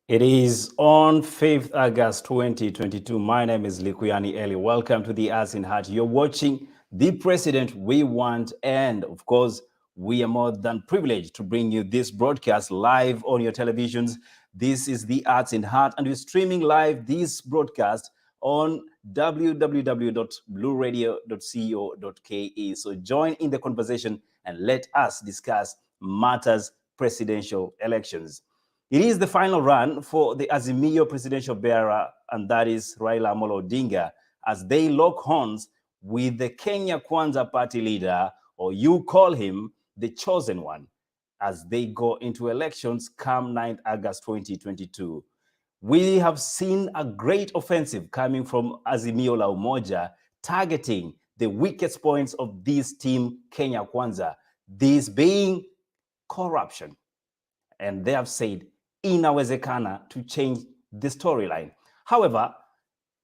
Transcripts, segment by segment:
It is on 5th August 2022. My name is Likuyani Eli. Welcome to the As in Heart. You're watching the president we want, and of course, we are more than privileged to bring you this broadcast live on your televisions. This is the Arts in Heart, and we're streaming live this broadcast on www.blueradio.co.ke. So join in the conversation and let us discuss matters presidential elections. It is the final run for the AZIMIO presidential bearer, and that is Raila Odinga, as they lock horns with the Kenya Kwanza party leader, or you call him the chosen one, as they go into elections come 9th August 2022. We have seen a great offensive coming from AZIMIO la Umoja, targeting the weakest points of this team, Kenya Kwanza, this being corruption. And they have said inawezekana to change the storyline. However,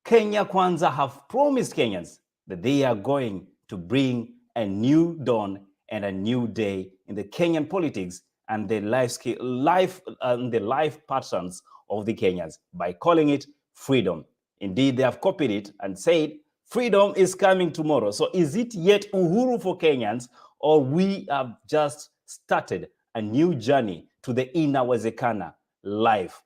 Kenya Kwanza have promised Kenyans that they are going to bring a new dawn and a new day in the Kenyan politics and the life patterns of the Kenyans by calling it freedom. Indeed, they have copied it and said freedom is coming tomorrow. So is it yet uhuru for Kenyans, or we have just started a new journey to the inawezekana life?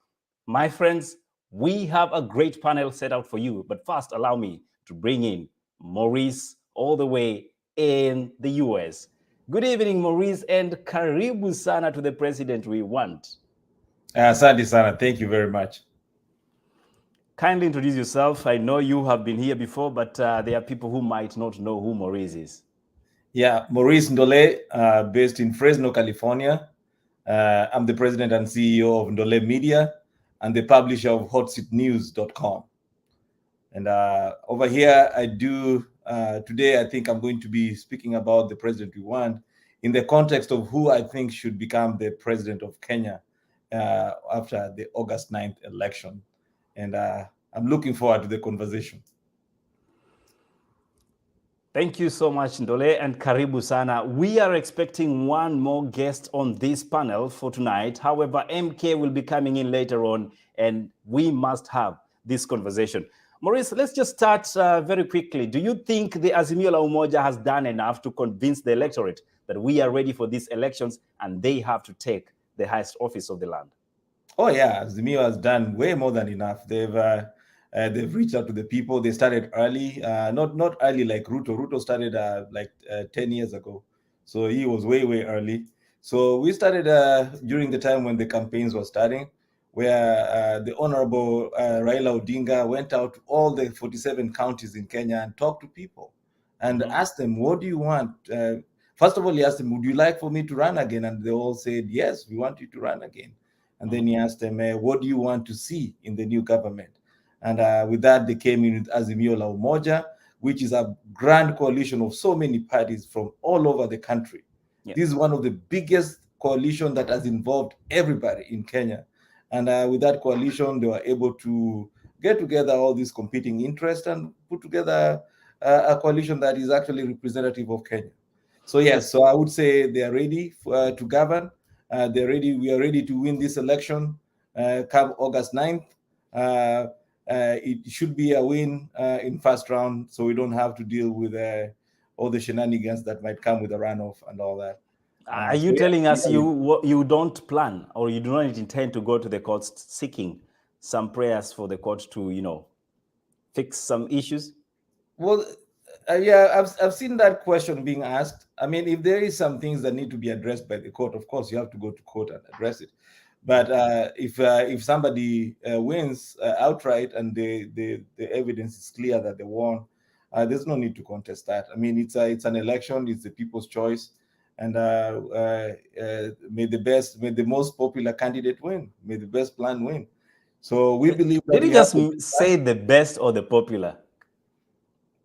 My friends, we have a great panel set out for you, but first allow me to bring in Maurice all the way in the US. Good evening, Maurice, and karibu sana to the president we want. Asante sana. Thank you very much. Kindly introduce yourself. I know you have been here before, but there are people who might not know who Maurice is. Yeah, Maurice Ndole, based in Fresno, California. I'm the president and CEO of Ndole Media and the publisher of hotseatnews.com. And over here, today, I think I'm going to be speaking about the president we want in the context of who I think should become the president of Kenya after the August 9th election. And I'm looking forward to the conversation. Thank you so much, Ndole, and karibu sana. We are expecting one more guest on this panel for tonight. However, MK will be coming in later on, and we must have this conversation. Maurice, let's just start very quickly. Do you think the AZIMIO la Umoja has done enough to convince the electorate that we are ready for these elections and they have to take the highest office of the land? Oh yeah, AZIMIO has done way more than enough. They've reached out to the people. They started early, not early like Ruto. Ruto started 10 years ago, so he was way early. So we started during the time when the campaigns were starting, where the Honorable Raila Odinga went out to all the 47 counties in Kenya and talked to people and asked them, "What do you want?" First of all, he asked them, "Would you like for me to run again?" And they all said, "Yes, we want you to run again." And then he asked them, "What do you want to see in the new government?" And with that, they came in with AZIMIO la Umoja, which is a grand coalition of so many parties from all over the country. Yeah. This is one of the biggest coalition that has involved everybody in Kenya. And with that coalition, they were able to get together all these competing interests and put together a coalition that is actually representative of Kenya. So yes, so I would say they are ready to govern. They're ready. We are ready to win this election come August 9th. It should be a win in first round, so we don't have to deal with all the shenanigans that might come with a runoff and all that. Are you telling us you don't plan, or you do not intend to go to the courts seeking some prayers for the court to, fix some issues? Well, yeah, I've seen that question being asked. I mean, if there is some things that need to be addressed by the court, of course you have to go to court and address it. But if somebody wins outright and the evidence is clear that they won, there's no need to contest that. I mean, it's an election. It's the people's choice, and may the most popular candidate win. May the best plan win. So we believe that. Did you just say the best or the popular?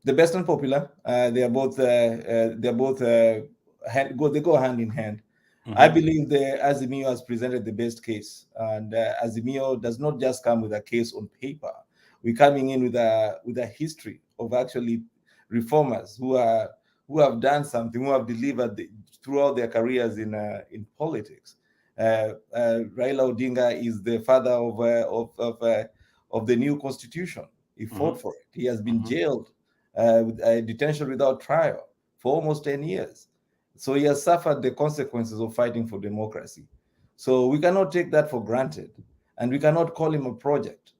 The best and popular. They are both. They go hand in hand. I believe the AZIMIO has presented the best case, and AZIMIO does not just come with a case on paper. We're coming in with a history of actually reformers who have done something, who have delivered throughout their careers in politics, Raila Odinga is the father of the new constitution. He fought for it. He has been jailed with detention without trial for almost 10 years. So he has suffered the consequences of fighting for democracy. So we cannot take that for granted, and we cannot call him a project.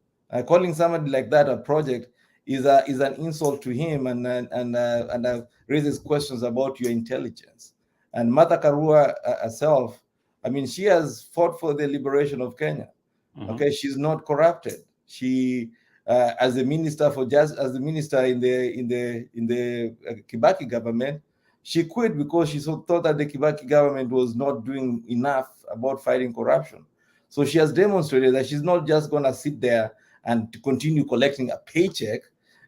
Calling somebody like that a project is an insult to him, and raises questions about your intelligence. And Martha Karua herself, I mean, she has fought for the liberation of Kenya. Okay, she's not corrupted. She, as a minister as the minister in the Kibaki government, she quit because she thought that the Kibaki government was not doing enough about fighting corruption. So she has demonstrated that she's not just going to sit there and to continue collecting a paycheck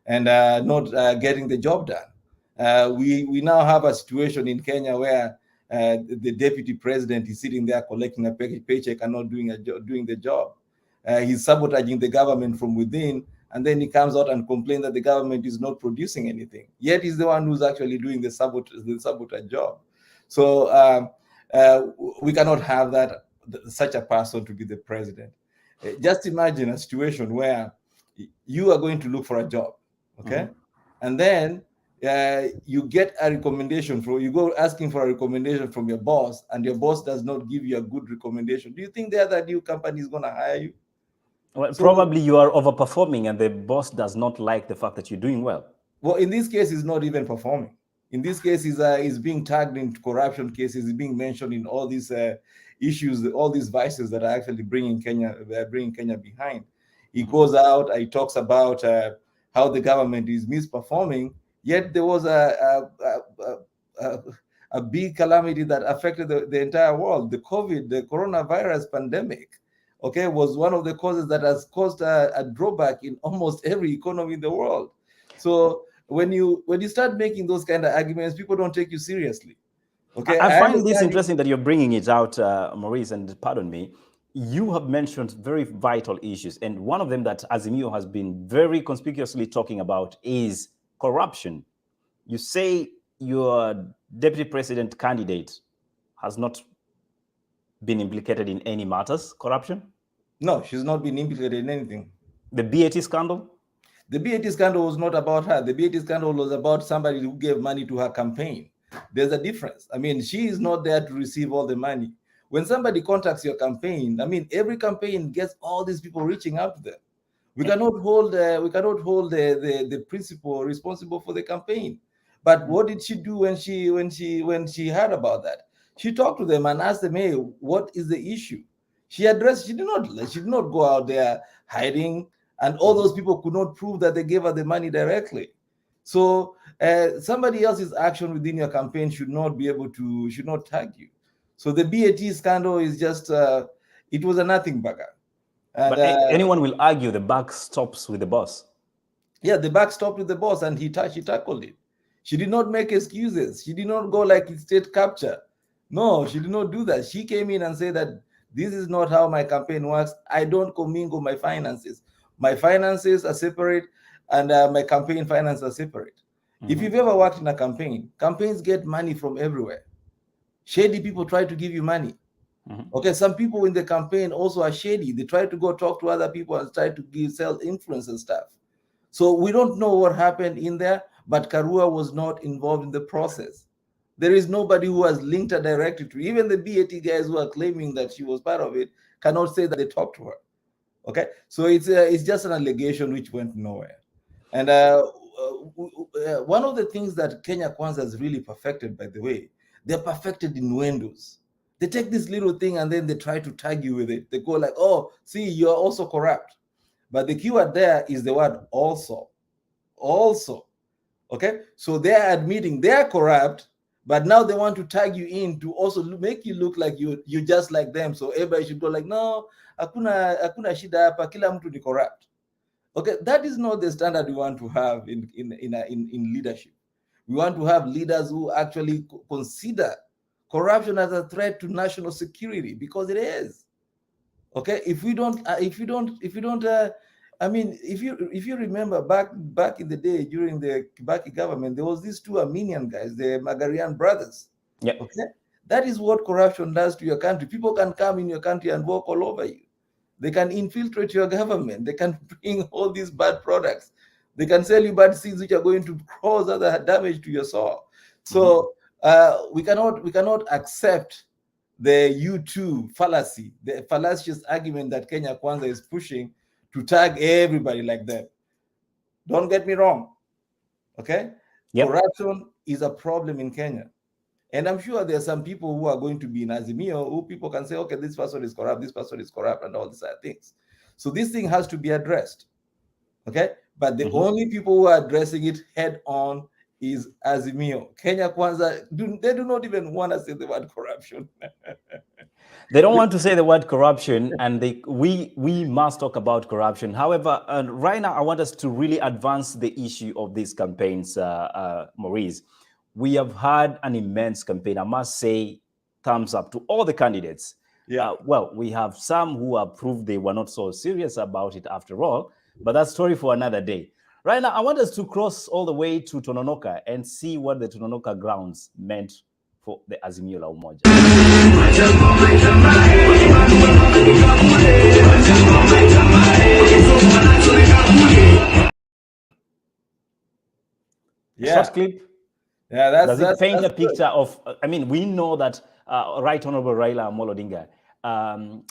and not getting the job done. We now have a situation in Kenya where the deputy president is sitting there collecting a paycheck and not doing the job. He's sabotaging the government from within, and then he comes out and complains that the government is not producing anything. Yet he's the one who's actually doing the sabotage job. So we cannot have such a person to be the president. Just imagine a situation where you are going to look for a job, okay, and then you get a recommendation you go asking for a recommendation from your boss, and your boss does not give you a good recommendation. Do you think the other new company is going to hire you? Well, so, probably you are overperforming, and the boss does not like the fact that you're doing well. Well, in this case, he's not even performing. In this case, he's being tagged in corruption cases. He's being mentioned in all these issues, all these vices that are actually bringing Kenya behind. He goes out, he talks about how the government is misperforming. Yet there was a big calamity that affected the entire world. The coronavirus pandemic, okay, was one of the causes that has caused a drawback in almost every economy in the world. So when you start making those kind of arguments, people don't take you seriously. Okay, I find this interesting that you're bringing it out, Maurice, and pardon me. You have mentioned very vital issues, and one of them that AZIMIO has been very conspicuously talking about is corruption. You say your deputy president candidate has not been implicated in any matters, corruption? No, she's not been implicated in anything. The BAT scandal? The BAT scandal was not about her. The BAT scandal was about somebody who gave money to her campaign. There's a difference. I mean, she is not there to receive all the money. When somebody contacts your campaign, I mean, every campaign gets all these people reaching out to them. We cannot hold the principal responsible for the campaign. But what did she do when she heard about that? She talked to them and asked them, "Hey, what is the issue?" She did not go out there hiding, and all those people could not prove that they gave her the money directly. So somebody else's action within your campaign should not tag you. So the BAT scandal is just it was a nothing burger. And, but anyone will argue the buck stops with the boss. Yeah, the buck stopped with the boss, and she tackled it. She did not make excuses. She did not go like it's state capture. No, she did not do that. She came in and said that this is not how my campaign works. I don't commingle my finances. My finances are separate, and my campaign finances are separate. If you've ever worked in a campaign, campaigns get money from everywhere. Shady people try to give you money. Okay, some people in the campaign also are shady. They try to go talk to other people and try to sell influence and stuff. So we don't know what happened in there, but Karua was not involved in the process. There is nobody who has linked her directly to. Even the BAT guys who are claiming that she was part of it cannot say that they talked to her. Okay, so it's just an allegation which went nowhere. And one of the things that Kenya Kwanza has really perfected, by the way, they're perfected innuendos. They take this little thing and then they try to tag you with it. They go like, "Oh, see, you're also corrupt." But the keyword there is the word also. Also. Okay? So they're admitting they're corrupt, but now they want to tag you in to also make you look like you're just like them. So everybody should go like, "No, hakuna shida hapa, kila mtu ni corrupt." Okay, that is not the standard we want to have in leadership. We want to have leaders who actually consider corruption as a threat to national security, because it is. Okay, if you remember back in the day during the Kibaki government, there was these two Armenian guys, the Magarian brothers. Yeah. Okay, That is what corruption does to your country. People can come in your country and walk all over you. They can infiltrate your government. They can bring all these bad products. They can sell you bad seeds which are going to cause other damage to your soil. So we cannot accept the U2 fallacy, the fallacious argument that Kenya Kwanza is pushing to tag everybody like that. Don't get me wrong. Okay? Yep. Corruption is a problem in Kenya. And I'm sure there are some people who are going to be in AZIMIO who people can say, okay, this person is corrupt, this person is corrupt, and all these other things. So this thing has to be addressed. Okay? But the only people who are addressing it head on is AZIMIO. Kenya Kwanza, they do not even want to say the word corruption. They don't want to say the word corruption, and we must talk about corruption. However, right now, I want us to really advance the issue of these campaigns, Maurice. We have had an immense campaign. I must say, thumbs up to all the candidates. Yeah. Well, we have some who have proved they were not so serious about it after all, but that's story for another day. Right now, I want us to cross all the way to Tononoka and see what the Tononoka grounds meant for the AZIMIO la Umoja. Short clip. Yeah, does it paint a picture of? I mean, we know that Right Honorable Raila Odinga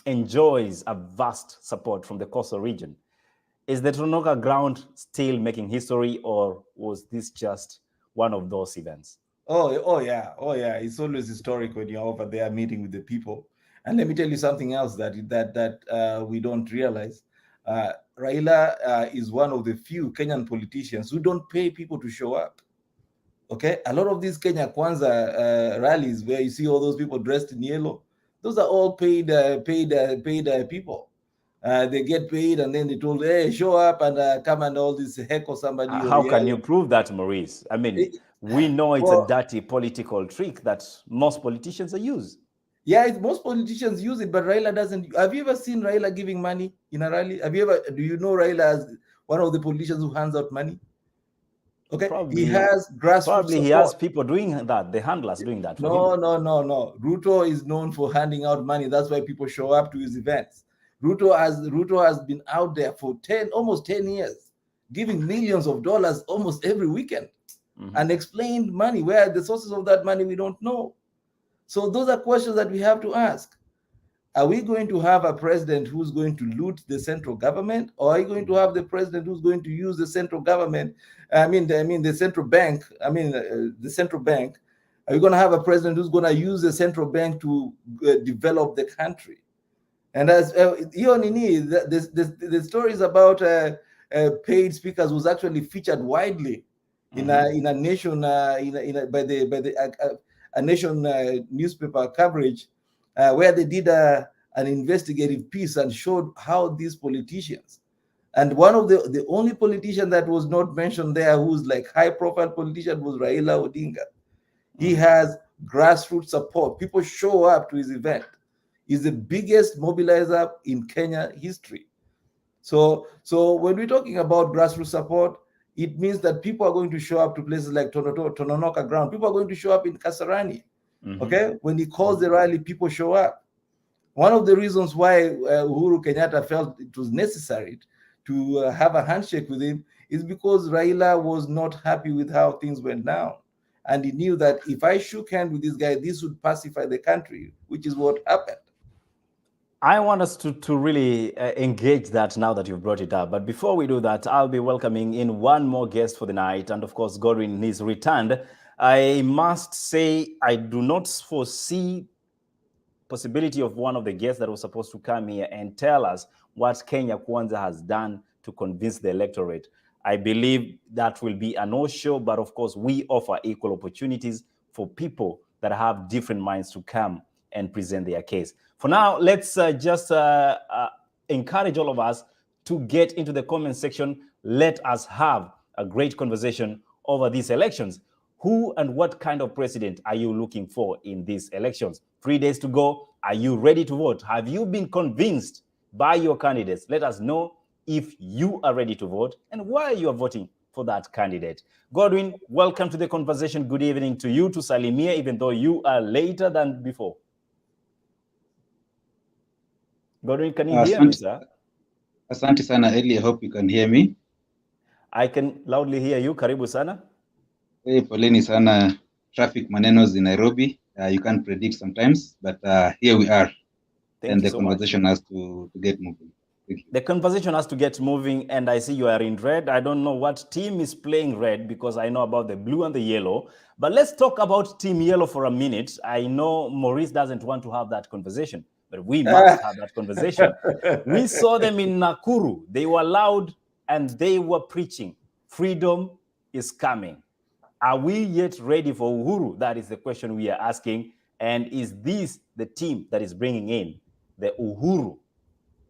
enjoys a vast support from the coastal region. Is the Tononoka ground still making history, or was this just one of those events? Oh yeah. It's always historic when you're over there meeting with the people. And let me tell you something else that we don't realize. Raila is one of the few Kenyan politicians who don't pay people to show up. Okay, a lot of these Kenya Kwanza rallies where you see all those people dressed in yellow, those are all paid people. They get paid and then they told, hey, show up and come and all this heckle somebody. How can you prove that, Maurice? I mean, we know it's a dirty political trick that most politicians are used. Yeah, most politicians use it, but Raila doesn't. Have you ever seen Raila giving money in a rally? Do you know Raila as one of the politicians who hands out money? Okay, probably, he has grassroots Probably support. He has people doing that, the handlers doing that for him. No. Ruto is known for handing out money. That's why people show up to his events. Ruto has been out there for almost 10 years, giving millions of dollars almost every weekend, and explained money. Where are the sources of that money? We don't know. So those are questions that we have to ask. Are we going to have a president who's going to loot the central government, or are you going to have the president who's going to use the central government? The central bank. The central bank. Are you going to have a president who's going to use the central bank to develop the country? And as the stories about paid speakers was actually featured widely in a nation by a nation newspaper coverage. Where they did an investigative piece and showed how these politicians, and one of the only politician that was not mentioned there, who's like high-profile politician, was Raila Odinga. He has grassroots support. People show up to his event. He's the biggest mobilizer in Kenya history. So when we're talking about grassroots support, it means that people are going to show up to places like Tononoka ground. People are going to show up in Kasarani. Okay, when he calls the rally, people show up. One of the reasons why Uhuru Kenyatta felt it was necessary to have a handshake with him is because Raila was not happy with how things went down. And he knew that if I shook hands with this guy, this would pacify the country, which is what happened. I want us to really engage that now that you've brought it up. But before we do that, I'll be welcoming in one more guest for the night. And of course, Godwin is returned. I must say, I do not foresee possibility of one of the guests that was supposed to come here and tell us what Kenya Kwanza has done to convince the electorate. I believe that will be a no-show, but of course, we offer equal opportunities for people that have different minds to come and present their case. For now, let's just encourage all of us to get into the comment section. Let us have a great conversation over these elections. Who and what kind of president are you looking for in these elections? 3 days to go. Are you ready to vote? Have you been convinced by your candidates? Let us know if you are ready to vote and why you are voting for that candidate. Godwin, welcome to the conversation. Good evening to you, to Salimia, even though you are later than before. Godwin, can you hear me, sir? Asante sana, Eli. I hope you can hear me. I can loudly hear you. Karibu sana. Hey, poleni sana. Traffic manenos in Nairobi. You can't predict sometimes, but here we are. Thank you so much. The conversation has to get moving. The conversation has to get moving, and I see you are in red. I don't know what team is playing red because I know about the blue and the yellow. But let's talk about Team Yellow for a minute. I know Maurice doesn't want to have that conversation, but we must have that conversation. We saw them in Nakuru. They were loud and they were preaching. Freedom is coming. Are we yet ready for Uhuru? That is the question we are asking. And is this the team that is bringing in the Uhuru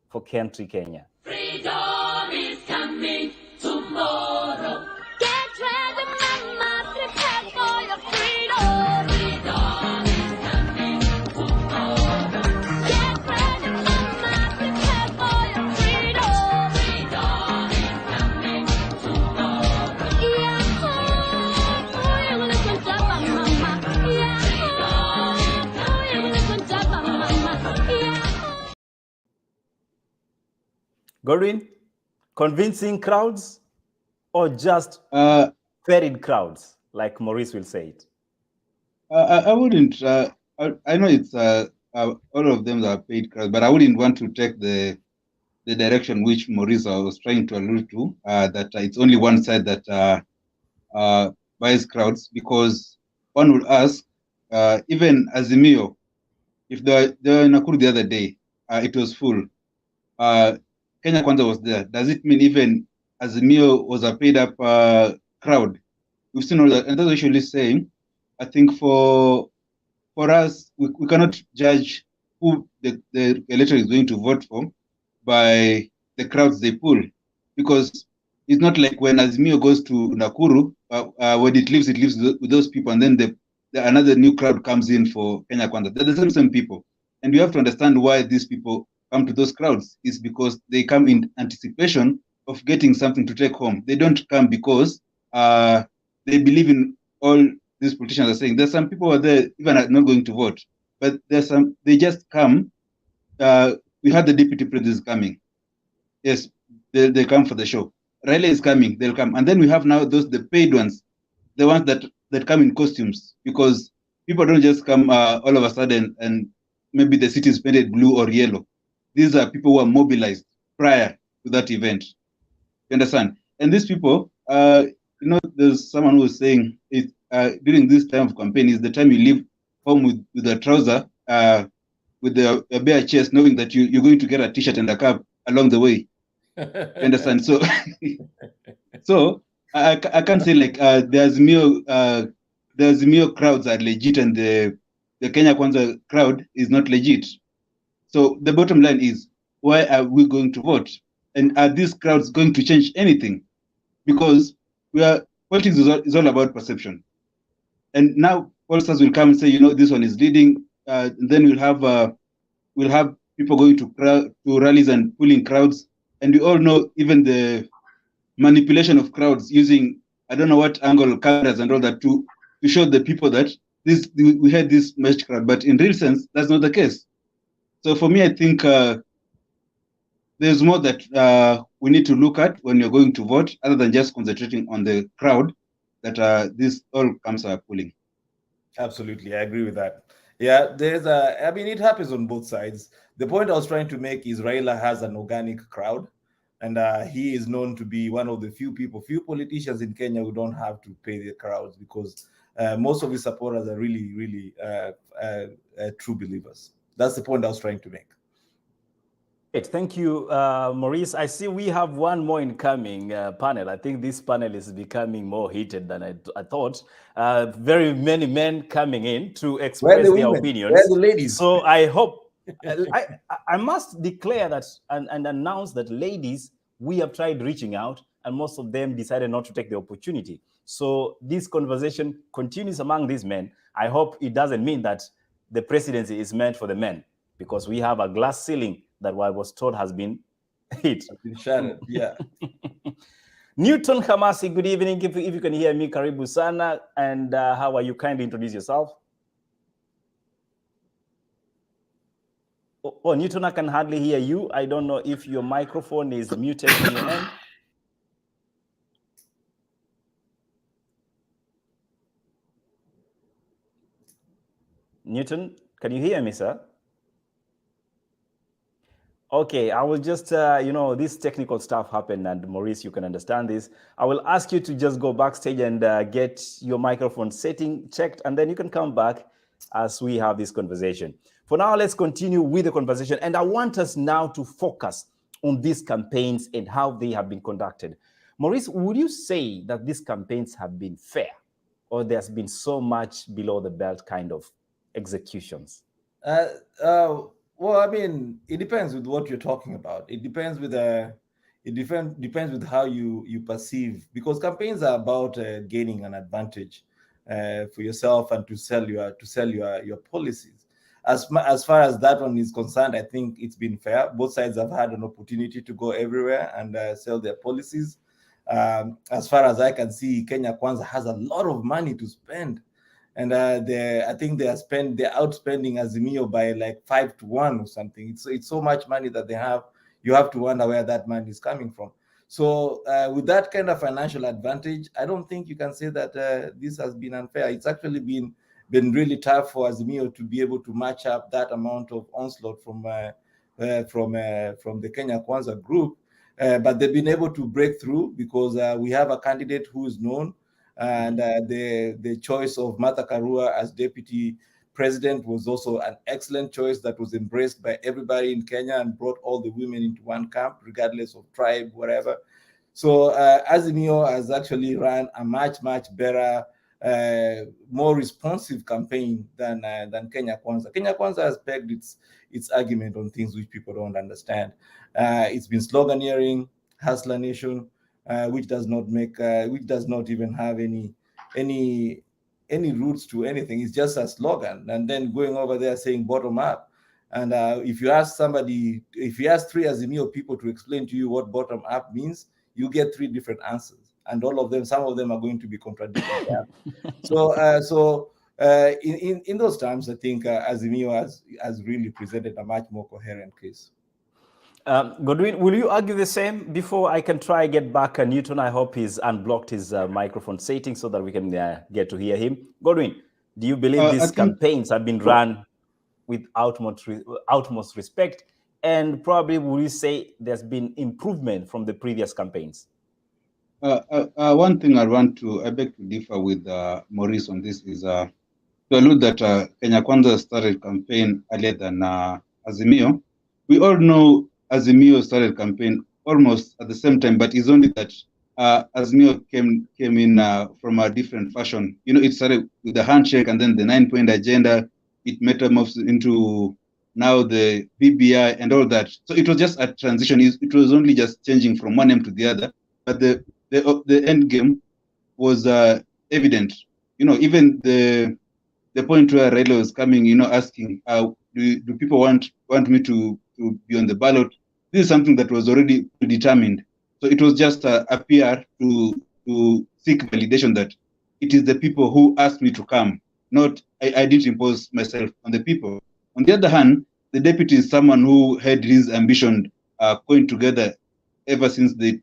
for country Kenya? Freedom is coming tomorrow. Get ready, mama, prepare for your freedom. Freedom is coming tomorrow. Get ready, mama, prepare for your freedom. Freedom is coming tomorrow. Yeah, oh, you listen to mama. Yeah, oh, you listen to mama. Yeah. Godwin, convincing crowds or just ferried crowds, like Maurice will say it? I wouldn't. I know it's all of them are paid crowds, but I wouldn't want to take the direction which Maurice was trying to allude to. That it's only one side that buys crowds, because one would ask, even Azimio, if they were in Nakuru the other day, it was full. Kenya Kwanza was there. Does it mean even Azimio was a paid up crowd? We've seen all that. And that's what usually saying. I think for us, we cannot judge who the electorate is going to vote for by the crowds they pull. Because it's not like when Azimio goes to Nakuru, when it leaves with those people, and then another new crowd comes in for Kenya Kwanza. They're the same people. And you have to understand why these people come to those crowds is because they come in anticipation of getting something to take home. They don't come because they believe in all these politicians are saying. There's some people who are there even are not going to vote, but there's some, they just come. We had the deputy president coming. Yes, they come for the show. Raila is coming, they'll come. And then we have now the paid ones, the ones that come in costumes, because people don't just come all of a sudden and maybe the city is painted blue or yellow. These are people who are mobilized prior to that event. You understand? And these people, there's someone who was saying it during this time of campaign is the time you leave home with a trouser, with a bare chest, knowing that you're going to get a t-shirt and a cap along the way. You understand? So, I can't say like the Azimio crowds are legit and the Kenya Kwanza crowd is not legit. So the bottom line is, why are we going to vote? And are these crowds going to change anything? Because politics is all about perception. And now pollsters will come and say, this one is leading. Then we'll have people going to rallies and pulling crowds. And we all know even the manipulation of crowds using, I don't know what angle, cameras and all that to show the people that we had this matched crowd. But in real sense, that's not the case. So for me, I think there's more that we need to look at when you're going to vote, other than just concentrating on the crowd that this all comes pulling. Absolutely, I agree with that. Yeah, it happens on both sides. The point I was trying to make is Raila has an organic crowd, and he is known to be one of the few politicians in Kenya who don't have to pay the crowds, because most of his supporters are really, really true believers. That's the point I was trying to make. Great. Thank you, Maurice. I see we have one more incoming panel. I think this panel is becoming more heated than I thought. Very many men coming in to express their opinions. Where are the ladies? So I hope, I must declare that and announce that ladies, we have tried reaching out and most of them decided not to take the opportunity. So this conversation continues among these men. I hope it doesn't mean that the presidency is meant for the men, because we have a glass ceiling that I was told has been hit. Has been shattered, yeah. Newton Hamasi, good evening. If you can hear me, karibu sana. And how are you? Kindly introduce yourself. Oh, Newton, I can hardly hear you. I don't know if your microphone is muted on your end. Newton, can you hear me, sir? Okay, I will just, this technical stuff happened, and Maurice, you can understand this. I will ask you to just go backstage and get your microphone setting checked, and then you can come back as we have this conversation. For now, let's continue with the conversation, and I want us now to focus on these campaigns and how they have been conducted. Maurice, would you say that these campaigns have been fair, or there's been so much below the belt kind of executions? Well, I mean, it depends with what you're talking about. It depends with depends with how you perceive, because campaigns are about gaining an advantage for yourself and to sell your policies. As far as that one is concerned, I think it's been fair. Both sides have had an opportunity to go everywhere and sell their policies. As far as I can see, Kenya Kwanza has a lot of money to spend. And I think they're outspending AZIMIO by like 5-1 or something. It's so much money that they have. You have to wonder where that money is coming from. So with that kind of financial advantage, I don't think you can say that this has been unfair. It's actually been really tough for AZIMIO to be able to match up that amount of onslaught from the Kenya Kwanza group. But they've been able to break through because we have a candidate who is known. And the choice of Martha Karua as deputy president was also an excellent choice that was embraced by everybody in Kenya and brought all the women into one camp, regardless of tribe, whatever. So AZIMIO has actually run a much better, more responsive campaign than Kenya Kwanza. Kenya Kwanza has pegged its argument on things which people don't understand. It's been sloganeering, hustler nation. Which does not even have any roots to anything. It's just a slogan, and then going over there saying bottom up. And if you ask three AZIMIO people to explain to you what bottom up means, you get 3 different answers, and some of them are going to be contradictory. So in those terms, I think AZIMIO has really presented a much more coherent case. Godwin, will you argue the same before I can try get back Newton? I hope he's unblocked his microphone setting so that we can get to hear him. Godwin, do you believe these campaigns have been run with utmost respect? And probably will you say there's been improvement from the previous campaigns? One thing I beg to differ with Maurice on this is to allude that Kenya Kwanza started campaign earlier than AZIMIO. We all know AZIMIO started campaign almost at the same time, but it's only that AZIMIO came in from a different fashion. It started with the handshake and then the 9-point agenda. It metamorphosed into now the BBI and all that. So it was just a transition. It was only just changing from one name to the other. But the end game was evident. Even the point where Raila was coming, asking, do people want me to be on the ballot? This is something that was already determined. So it was just a PR to seek validation that it is the people who asked me to come, not I didn't impose myself on the people. On the other hand, the deputy is someone who had his ambition going together ever since they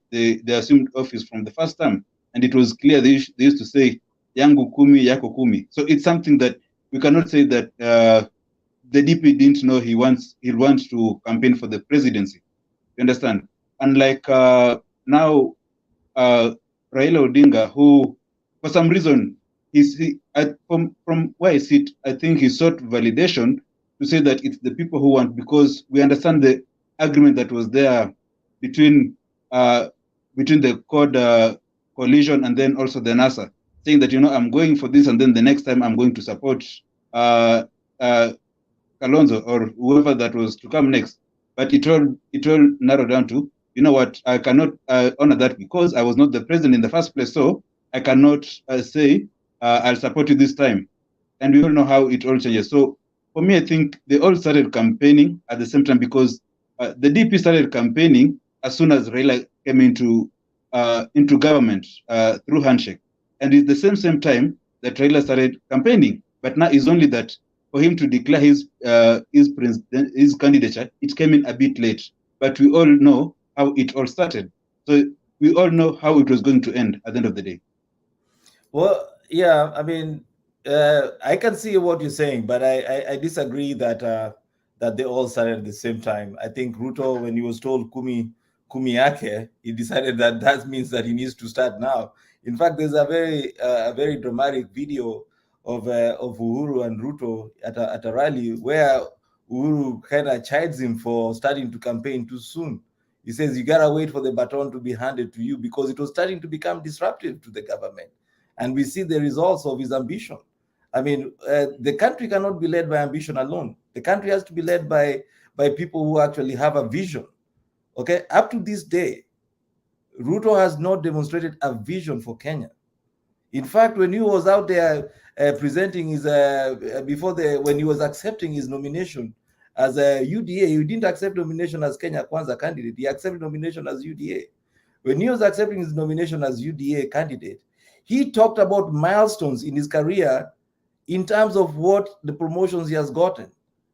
assumed office from the first time. And it was clear they used to say, Yangu kumi, yako kumi. So it's something that we cannot say that the DP didn't know he wants to campaign for the presidency. You understand? Unlike now, Raila Odinga, who for some reason from where I sit, I think he sought validation to say that it's the people who want, because we understand the agreement that was there between the CORD coalition and then also the NASA, saying that I'm going for this and then the next time I'm going to support Kalonzo or whoever that was to come next. But it all narrowed down to, what, I cannot honor that because I was not the president in the first place, so I cannot say I'll support you this time. And we all know how it all changes. So for me, I think they all started campaigning at the same time, because the DP started campaigning as soon as Raila came into into government through handshake, and it's the same time that Raila started campaigning. But now it's only that for him to declare his candidature, it came in a bit late. But we all know how it all started, so we all know how it was going to end at the end of the day. Well, yeah, I mean, I can see what you're saying, but I disagree that that they all started at the same time. I think Ruto, when he was told kumi yake, he decided that means that he needs to start now. In fact, there's a very dramatic video of Uhuru and Ruto at a rally where Uhuru kind of chides him for starting to campaign too soon. He says, you gotta wait for the baton to be handed to you, because it was starting to become disruptive to the government. And we see the results of his ambition. I mean, the country cannot be led by ambition alone. The country has to be led by people who actually have a vision. Okay, up to this day, Ruto has not demonstrated a vision for Kenya. In fact, when he was out there presenting his when he was accepting his nomination as a UDA, he didn't accept nomination as Kenya Kwanza candidate. He accepted nomination as UDA. When he was accepting his nomination as UDA candidate, he talked about milestones in his career in terms of what the promotions he has gotten.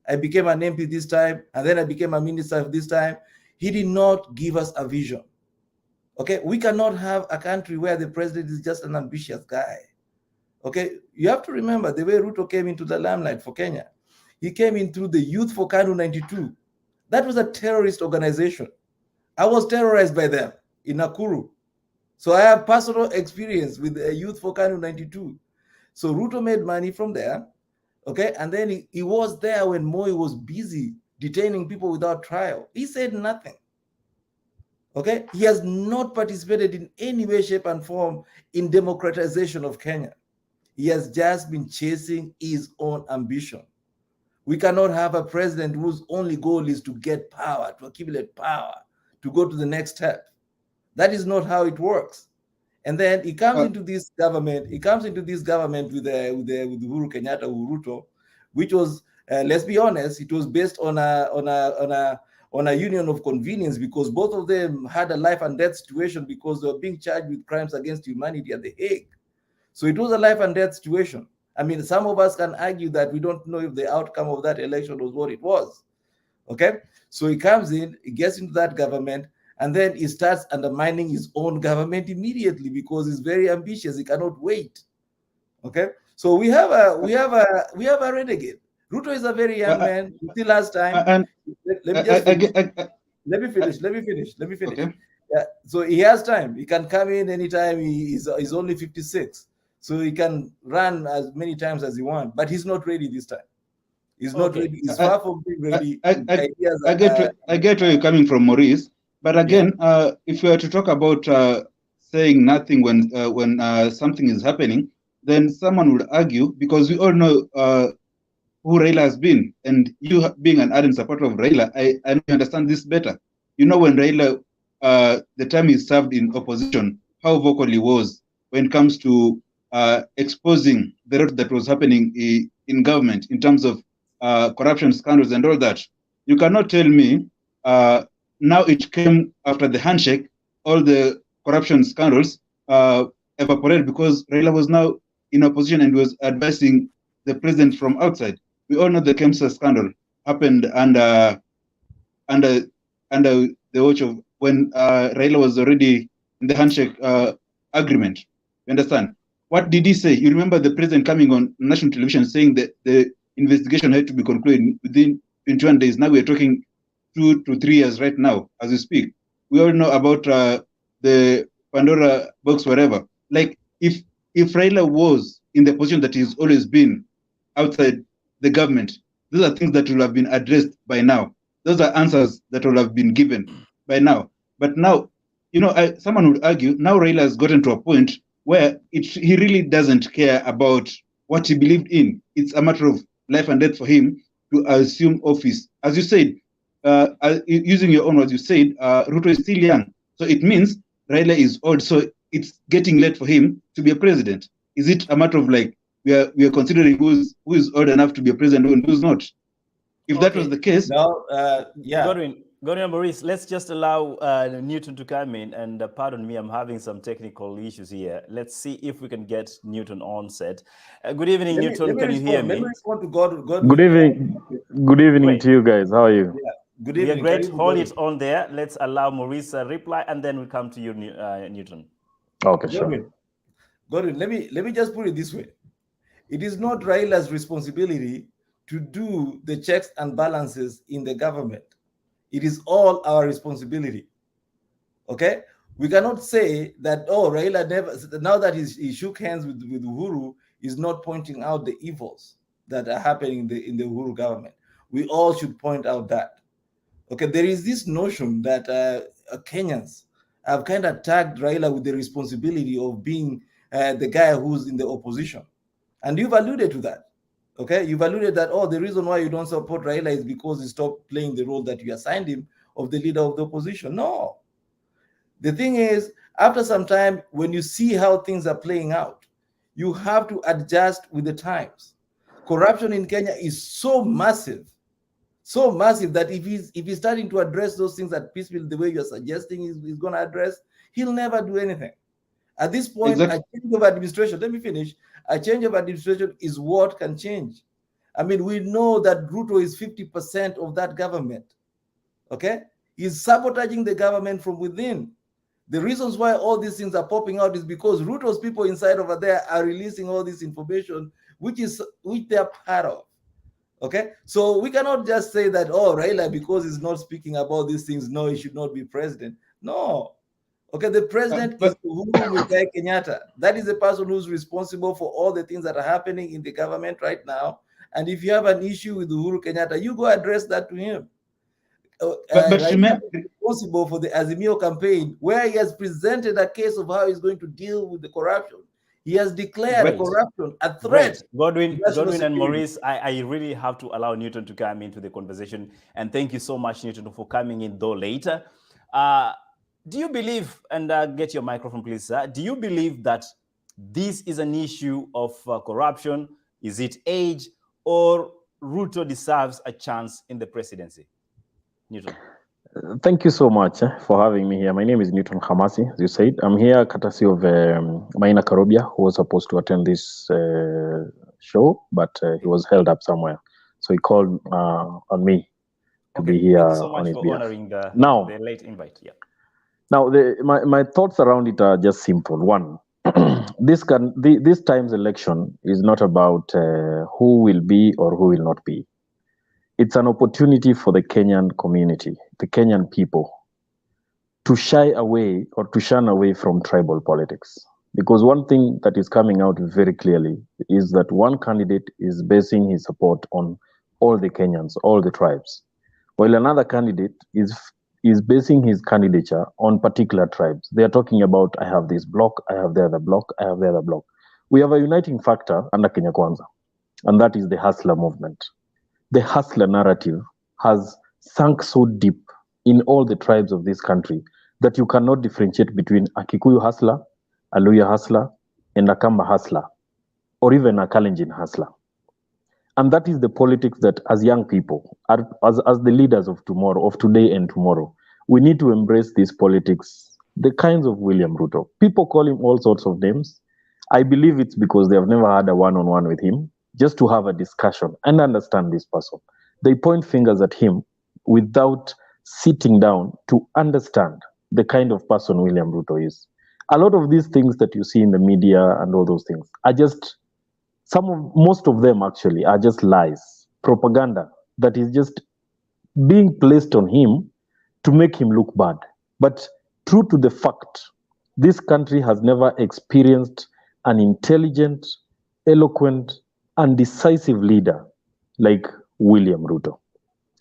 I became an MP this time, and then I became a minister this time. He did not give us a vision. Okay, we cannot have a country where the president is just an ambitious guy. Okay, you have to remember the way Ruto came into the limelight for Kenya. He came in through the Youth for KANU 92. That was a terrorist organization. I was terrorized by them in Nakuru. So I have personal experience with the Youth for KANU 92. So Ruto made money from there. Okay, and then he was there when Moi was busy detaining people without trial. He said nothing. Okay, he has not participated in any way, shape, and form in democratization of Kenya. He has just been chasing his own ambition. We cannot have a president whose only goal is to get power, to accumulate power, to go to the next step. That is not how it works. And then he comes into this government. He comes into this government with Uhuru Kenyatta, Ruto, which was, let's be honest, it was based on a union of convenience, because both of them had a life and death situation because they were being charged with crimes against humanity at The Hague. So it was a life and death situation. I mean, some of us can argue that we don't know if the outcome of that election was what it was. Okay, so he comes in, he gets into that government, and then he starts undermining his own government immediately because he's very ambitious. He cannot wait. Okay, so we have a renegade. Ruto is a very young man. He still has time. Let me finish. Okay. Yeah, so he has time. He can come in anytime. He's only 56, so he can run as many times as he wants. But he's not ready this time. He's not ready. He's far from being ready. I get where you're coming from, Maurice. But again, if we are to talk about saying nothing when something is happening, then someone would argue, because we all know who Raila has been, and you being an ardent supporter of Raila, I understand this better. You know, when Raila, the time he served in opposition, how vocal he was when it comes to exposing the rot that was happening in government in terms of corruption scandals and all that. You cannot tell me now it came after the handshake, all the corruption scandals evaporated because Raila was now in opposition and was advising the president from outside. We all know the Kemsa scandal happened under the watch of when Raila was already in the handshake agreement. You understand? What did he say? You remember the president coming on national television saying that the investigation had to be concluded within 21 days. Now we're talking 2 to 3 years right now as we speak. We all know about the Pandora box, whatever. Like if Raila was in the position that he's always been outside the government, those are things that will have been addressed by now. Those are answers that will have been given by now. But now, you know, someone would argue now Raila has gotten to a point where he really doesn't care about what he believed in. It's a matter of life and death for him to assume office. As you said, using your own words, you said Ruto is still young. So it means Raila is old. So it's getting late for him to be a president. Is it a matter of like we are considering who is old enough to be a president and who's not? If that was the case, no, yeah. Gonia Maurice, let's just allow Newton to come in. And pardon me, I'm having some technical issues here. Let's see if we can get Newton on set. Good evening, Newton. Can you hear me? Let me respond to God. Good evening. Good evening Great. to you guys. How are you? Yeah. Good We are evening. great. Karibu, Hold Godwin. it on there. Let's allow Maurice a reply, and then we come to you, Newton. Okay, sure. Godwin, let me just put it this way. It is not Raila's responsibility to do the checks and balances in the government. It is all our responsibility. Okay? We cannot say that, oh, Raila never, now that he shook hands with Uhuru, is not pointing out the evils that are happening in the Uhuru government. We all should point out that. Okay, there is this notion that Kenyans have kind of tagged Raila with the responsibility of being the guy who's in the opposition. And you've alluded to that. Okay, you've alluded that, oh, the reason why you don't support Raila is because he stopped playing the role that you assigned him of the leader of the opposition. No. The thing is, after some time, when you see how things are playing out, you have to adjust with the times. Corruption in Kenya is so massive that if he's starting to address those things at peaceful the way you're suggesting he's going to address, he'll never do anything. At this point, Exactly. a change of administration, let me finish. A change of administration is what can change. I mean, we know that Ruto is 50% of that government. Okay? He's sabotaging the government from within. The reasons why all these things are popping out is because Ruto's people inside over there are releasing all this information, which they're part of. Okay? So we cannot just say that, oh, Raila, because he's not speaking about these things, no, he should not be president. No. Okay, the president is Uhuru Muigai Kenyatta. That is the person who's responsible for all the things that are happening in the government right now. And if you have an issue with Uhuru Kenyatta, you go address that to him. But remember, responsible for the AZIMIO campaign, where he has presented a case of how he's going to deal with the corruption. He has declared Great. corruption a threat. Great. Godwin national and security. Maurice, I really have to allow Newton to come into the conversation. And thank you so much, Newton, for coming in, though later. Do you believe, and get your microphone, please, sir. Do you believe that this is an issue of corruption? Is it age, or Ruto deserves a chance in the presidency? Newton. Thank you so much for having me here. My name is Newton Hamasi, as you said. I'm here courtesy of Maina Karobia, who was supposed to attend this show, but he was held up somewhere. So he called on me to be here Thank you so on much his for behalf. honoring the late invite. Yeah. Now, my thoughts around it are just simple. One, this time's election is not about who will be or who will not be. It's an opportunity for the Kenyan community, the Kenyan people, to shy away or to shun away from tribal politics. Because one thing that is coming out very clearly is that one candidate is basing his support on all the Kenyans, all the tribes, while another candidate is basing his candidature on particular tribes. They are talking about, I have this block, I have the other block, I have the other block. We have a uniting factor under Kenya Kwanza, and that is the hustler movement. The hustler narrative has sunk so deep in all the tribes of this country that you cannot differentiate between a Kikuyu hustler, a Luya hustler, and a Kamba hustler, or even a Kalenjin hustler. And that is the politics that, as young people, as the leaders of tomorrow, of today and tomorrow, we need to embrace these politics, the kinds of William Ruto. People call him all sorts of names. I believe it's because they have never had a one-on-one with him, just to have a discussion and understand this person. They point fingers at him without sitting down to understand the kind of person William Ruto is. A lot of these things that you see in the media and all those things are just, most of them actually are just lies, propaganda that is just being placed on him to make him look bad. But true to the fact, this country has never experienced an intelligent, eloquent, and decisive leader like William Ruto.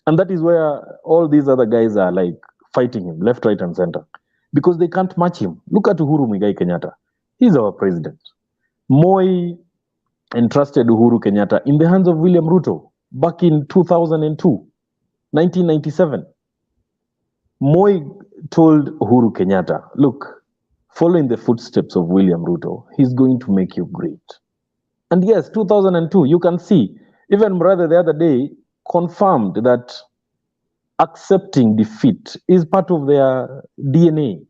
And that is where all these other guys are like fighting him, left, right, and center, because they can't match him. Look at Uhuru Muigai Kenyatta. He's our president. Moi entrusted Uhuru Kenyatta in the hands of William Ruto back in 2002, 1997. Moi told Uhuru Kenyatta, look, follow in the footsteps of William Ruto. He's going to make you great. And yes, 2002, you can see, even brother the other day confirmed that accepting defeat is part of their DNA.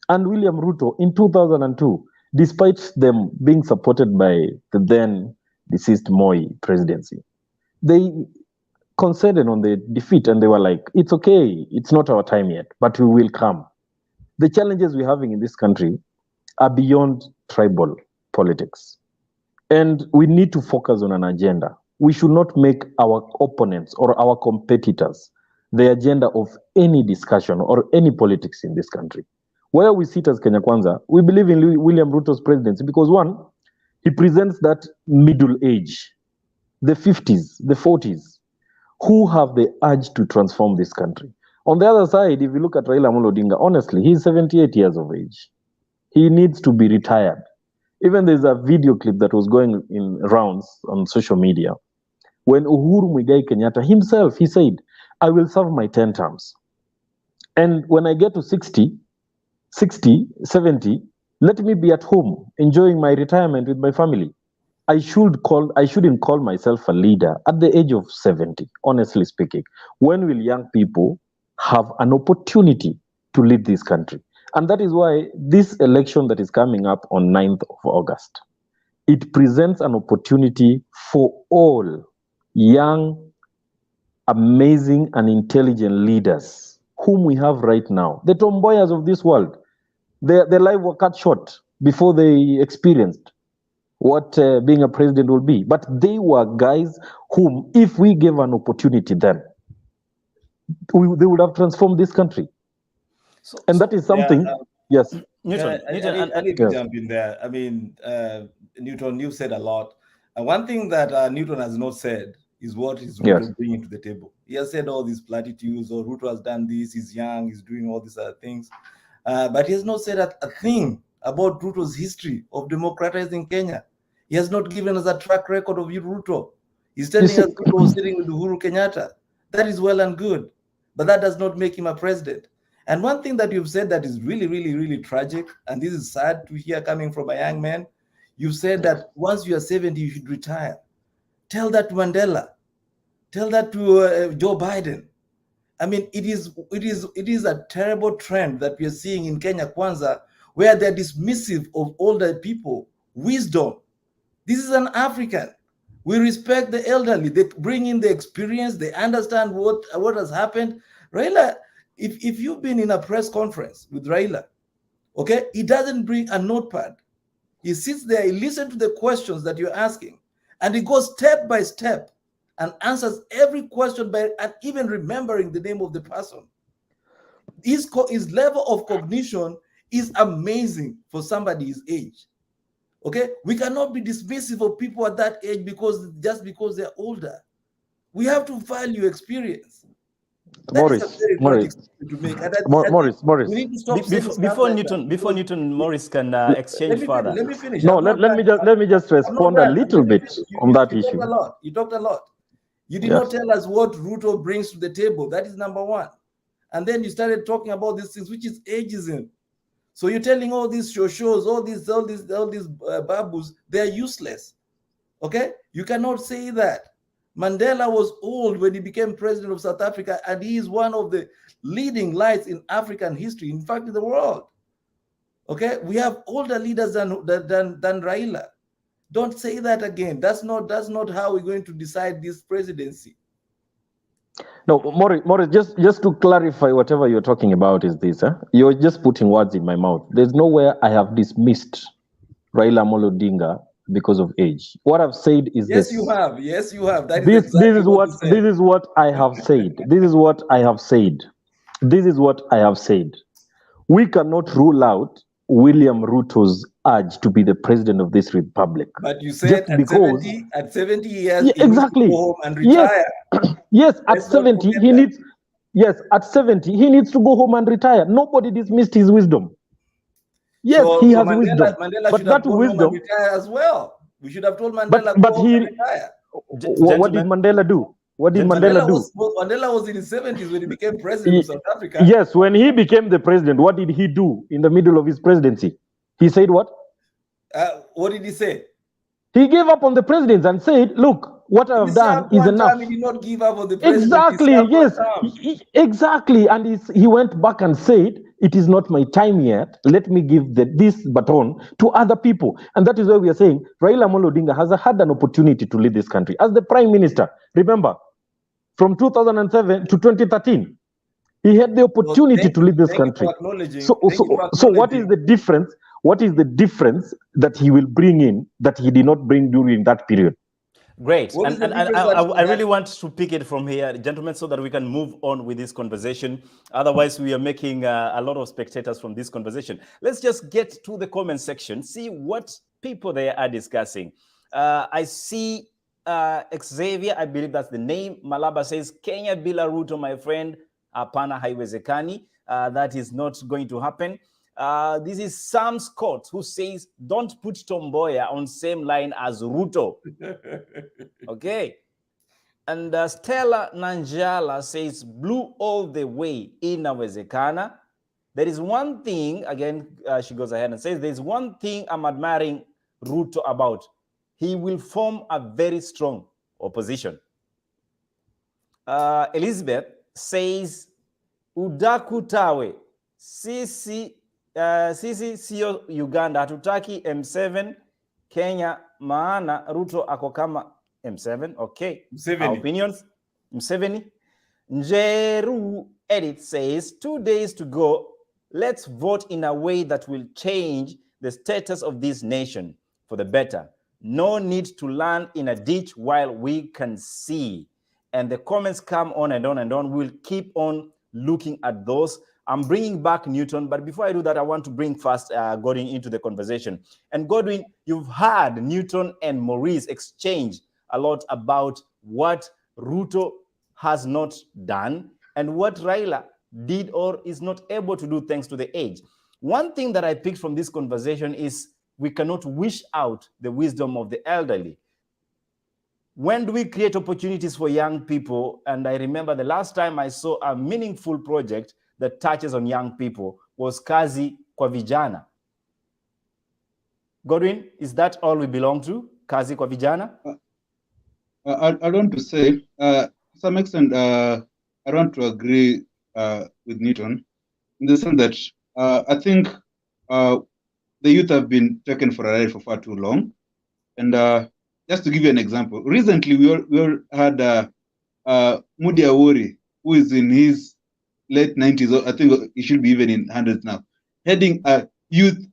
And William Ruto in 2002, despite them being supported by the then deceased Moi presidency, they conceded on the defeat and they were like, it's okay, it's not our time yet, but we will come. The challenges we're having in this country are beyond tribal politics. And we need to focus on an agenda. We should not make our opponents or our competitors the agenda of any discussion or any politics in this country. Where we sit as Kenya Kwanza, we believe in William Ruto's presidency because one, he presents that middle age, the 50s, the 40s, who have the urge to transform this country. On the other side, if you look at Raila Odinga, honestly, he's 78 years of age. He needs to be retired. Even there's a video clip that was going in rounds on social media when Uhuru Muigai Kenyatta himself, he said, I will serve my 10 terms. And when I get to 60, 70, let me be at home enjoying my retirement with my family. I shouldn't call myself a leader at the age of 70, honestly speaking. When will young people have an opportunity to lead this country? And that is why this election that is coming up on 9th of August, it presents an opportunity for all young, amazing and intelligent leaders whom we have right now. The tomboyers of this world, their life were cut short before they experienced what being a president will be. But they were guys whom, if we gave an opportunity then, they would have transformed this country. And that is something, yes. Newton, I need to jump in there. I mean, Newton, you've said a lot. And one thing that Newton has not said is what is Ruto bringing to the table. He has said all these platitudes, or Ruto has done this, he's young, he's doing all these other things. But he has not said a thing about Ruto's history of democratizing Kenya. He has not given us a track record of Ruto. He's telling us Ruto was sitting with Uhuru Kenyatta. That is well and good, but that does not make him a president. And one thing that you've said that is really, really, really tragic, and this is sad to hear coming from a young man, you've said that once you are 70, you should retire. Tell that to Mandela. Tell that to Joe Biden. I mean, it is a terrible trend that we are seeing in Kenya Kwanza, where they're dismissive of older people, wisdom. This is an African. We respect the elderly. They bring in the experience. They understand what has happened. Raila, if you've been in a press conference with Raila, okay, he doesn't bring a notepad. He sits there, he listens to the questions that you're asking, and he goes step by step and answers every question and even remembering the name of the person. His level of cognition is amazing for somebody his age. Okay, we cannot be dismissive of people at that age just because they're older. We have to value experience. Morris. We need to stop before Newton Morris can exchange further. Let me finish. No, let me just respond a little bit on that issue. You talked a lot. You did not tell us what Ruto brings to the table. That is number one. And then you started talking about these things, which is ageism. So you're telling all these shows, all these babus, they're useless. Okay? You cannot say that. Mandela was old when he became president of South Africa, and he is one of the leading lights in African history, in fact, in the world. Okay? We have older leaders than Raila. Don't say that again. That's not how we're going to decide this presidency. No, Morris, just to clarify whatever you're talking about is this. You're just putting words in my mouth. There's nowhere I have dismissed Raila Odinga because of age. What I've said is yes, this. You have. Yes, you have. This is what I have said. This is what I have said. This is what I have said. We cannot rule out William Ruto's urge to be the president of this republic. But you said at 70 years, exactly. He needs to go home and retire. Yes, at 70 he needs. Yes, at 70 he needs to go home and retire. Nobody dismissed his wisdom. Yes, he has wisdom. Mandela but should that have wisdom home and retire as well. We should have told Mandela but go home and retire. What did Mandela do? What did Mandela do? Mandela was in his 70s when he became president of South Africa. Yes, when he became the president, what did he do in the middle of his presidency? He said what? What did he say? He gave up on the presidency and said, look, what I He have done served is one enough. term. He did not give up on the presidency. Exactly, He served one yes, term. exactly. And he went back and said, it is not my time yet. Let me give this baton to other people. And that is why we are saying Raila Amolo Odinga has had an opportunity to lead this country as the prime minister. Remember, from 2007 to 2013, he had the opportunity to lead this country. So what is the difference? What is the difference that he will bring in that he did not bring during that period? Great. What And I really want to pick it from here, gentlemen, so that we can move on with this conversation. Otherwise, we are making a lot of spectators from this conversation. Let's just get to the comment section, see what people there are discussing. I see Xavier, I believe that's the name. Malaba says, Kenya bila Ruto, my friend. Hapana haiwezekani. That is not going to happen. This is Sam Scott, who says, don't put Tomboya on same line as Ruto. Okay. And Stella Nanjala says, blue all the way, inawezekana. There is one thing, again, she goes ahead and says, there's one thing I'm admiring Ruto about. He will form a very strong opposition. Elizabeth says, udaku tawe, sisi sio Uganda, hatutaki M7 Kenya, maana Ruto ako kama M7. Okay, our opinions. Mseveni. Njeru Edit says, 2 days to go. Let's vote in a way that will change the status of this nation for the better. No need to land in a ditch while we can see. And the comments come on and on and on. We'll keep on looking at those. I'm bringing back Newton, but before I do that, I want to bring first Godwin into the conversation. And Godwin, you've heard Newton and Maurice exchange a lot about what Ruto has not done and what Raila did or is not able to do thanks to the age. One thing that I picked from this conversation is we cannot wish out the wisdom of the elderly. When do we create opportunities for young people? And I remember the last time I saw a meaningful project that touches on young people was Kazi kwa Vijana. Godwin, is that all we belong to? Kazi kwa Vijana? I want to say, to some extent, I want to agree with Newton in the sense that I think the youth have been taken for a ride for far too long. And just to give you an example, recently we all had Mudi Awori, who is in his late 90s, I think he should be even in 100s now, heading a youth,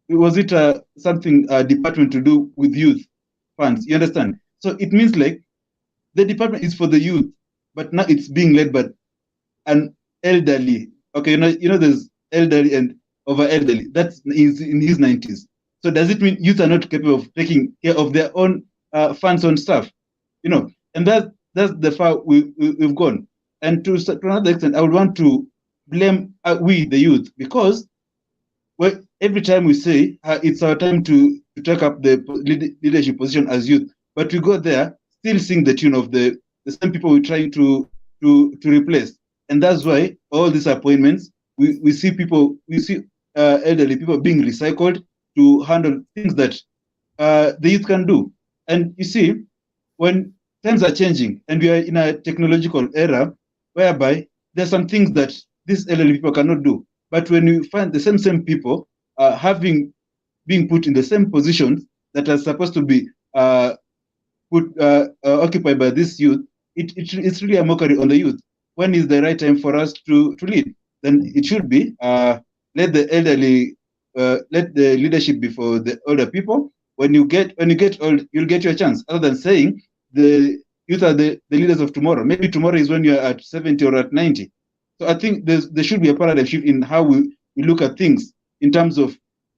was it something department to do with youth funds, you understand? So it means like the department is for the youth, but now it's being led by an elderly. Okay, you know there's elderly and over elderly, that's in his 90s. So does it mean youth are not capable of taking care of their own funds on stuff? You know, and that's the far we've gone. And to another extent, I would want to blame we, the youth, because every time we say it's our time to take up the leadership position as youth, but we go there still sing the tune of the same people we're trying to replace. And that's why all these appointments, we see elderly people being recycled to handle things that the youth can do. And you see, when times are changing and we are in a technological era whereby there's some things that these elderly people cannot do. But when you find the same people being put in the same positions that are supposed to be occupied by this youth, it's really a mockery on the youth. When is the right time for us to lead? Then it should be let the elderly, let the leadership be for the older people. When you get old, you'll get your chance. Other than saying the youth are the leaders of tomorrow. Maybe tomorrow is when you're at 70 or at 90. So I think there should be a paradigm shift in how we look at things in terms of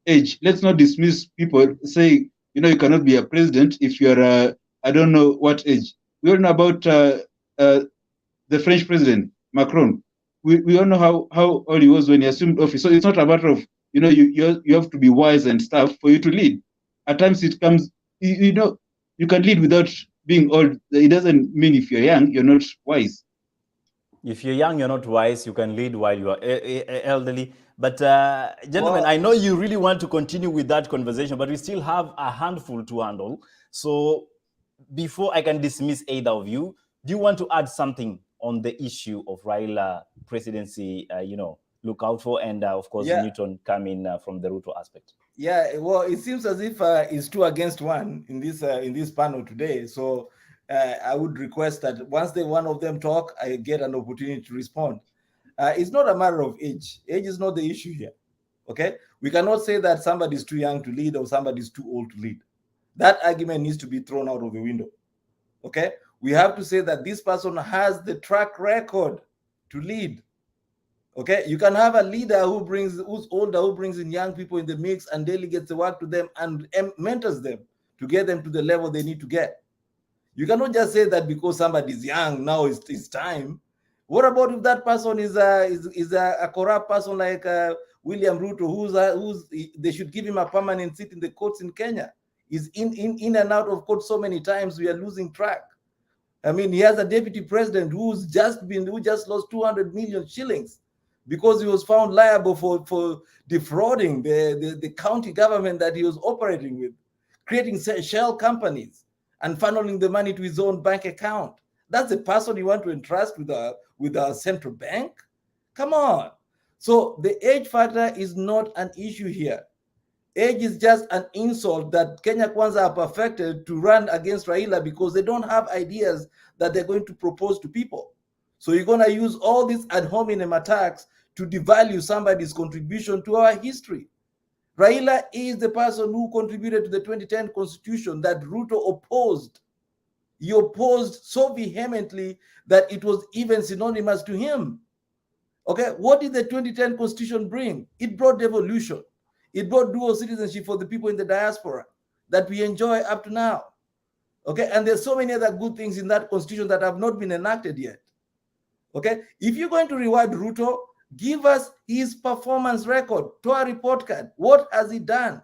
age. Let's not dismiss people saying, you cannot be a president if you're I don't know what age. We all know about the French president, Macron. We all know how old he was when he assumed office. So it's not a matter of, you have to be wise and stuff for you to lead. At times it comes, you can lead without being old. It doesn't mean if you're young, you're not wise. If you're young, you're not wise. You can lead while you are elderly. But gentlemen, I know you really want to continue with that conversation, but we still have a handful to handle. So before I can dismiss either of you, do you want to add something on the issue of Raila presidency, look out for, and of course, Newton coming from the Ruto aspect? Yeah, well, it seems as if it's 2 against 1 in this panel today. So I would request that once one of them talk, I get an opportunity to respond. It's not a matter of age. Age is not the issue here. Okay, we cannot say that somebody is too young to lead or somebody is too old to lead. That argument needs to be thrown out of the window. Okay, we have to say that this person has the track record to lead. Okay, you can have a leader who's older, who brings in young people in the mix and delegates the work to them and mentors them to get them to the level they need to get. You cannot just say that because somebody is young, now it's time. What about if that person is a corrupt person like William Ruto, they should give him a permanent seat in the courts in Kenya? He's in and out of court so many times, we are losing track. I mean, he has a deputy president who just lost 200 million shillings because he was found liable for defrauding the county government that he was operating with, creating shell companies and funneling the money to his own bank account. That's the person you want to entrust with our central bank? Come on. So the age factor is not an issue here. Age is just an insult that Kenya Kwanza are perfected to run against Raila because they don't have ideas that they're going to propose to people. So you're going to use all these ad hominem attacks to devalue somebody's contribution to our history. Raila is the person who contributed to the 2010 constitution that Ruto opposed. He opposed so vehemently that it was even synonymous to him. Okay, what did the 2010 constitution bring? It brought devolution. It brought dual citizenship for the people in the diaspora that we enjoy up to now. Okay, and there's so many other good things in that constitution that have not been enacted yet. Okay, if you're going to reward Ruto, give us his performance record, to a report card. What has he done?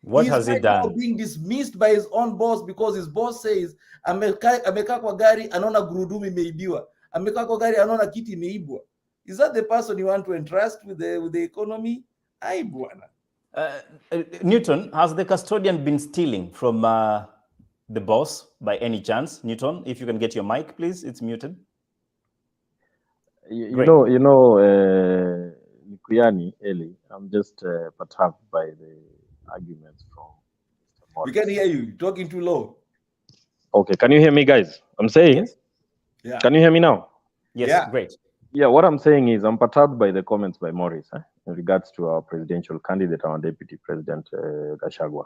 What has he done? Being dismissed by his own boss because his boss says amekaa kwa gari anaona gurudumu imeibiwa, amekaa kwa gari anaona kiti imeibwa. Is that the person you want to entrust with the economy? Ai bwana. Newton, has the custodian been stealing from the boss by any chance? Newton, if you can get your mic, please. It's muted. You know, Nikuyani, Eli, I'm just perturbed by the arguments from Mr. Morris. We can hear you. You're talking too low. Okay, can you hear me, guys? I'm saying, Yes. Yeah. Can you hear me now? Yes, Yeah. great. Yeah, what I'm saying is I'm perturbed by the comments by Morris in regards to our presidential candidate, our deputy president, Gachagua.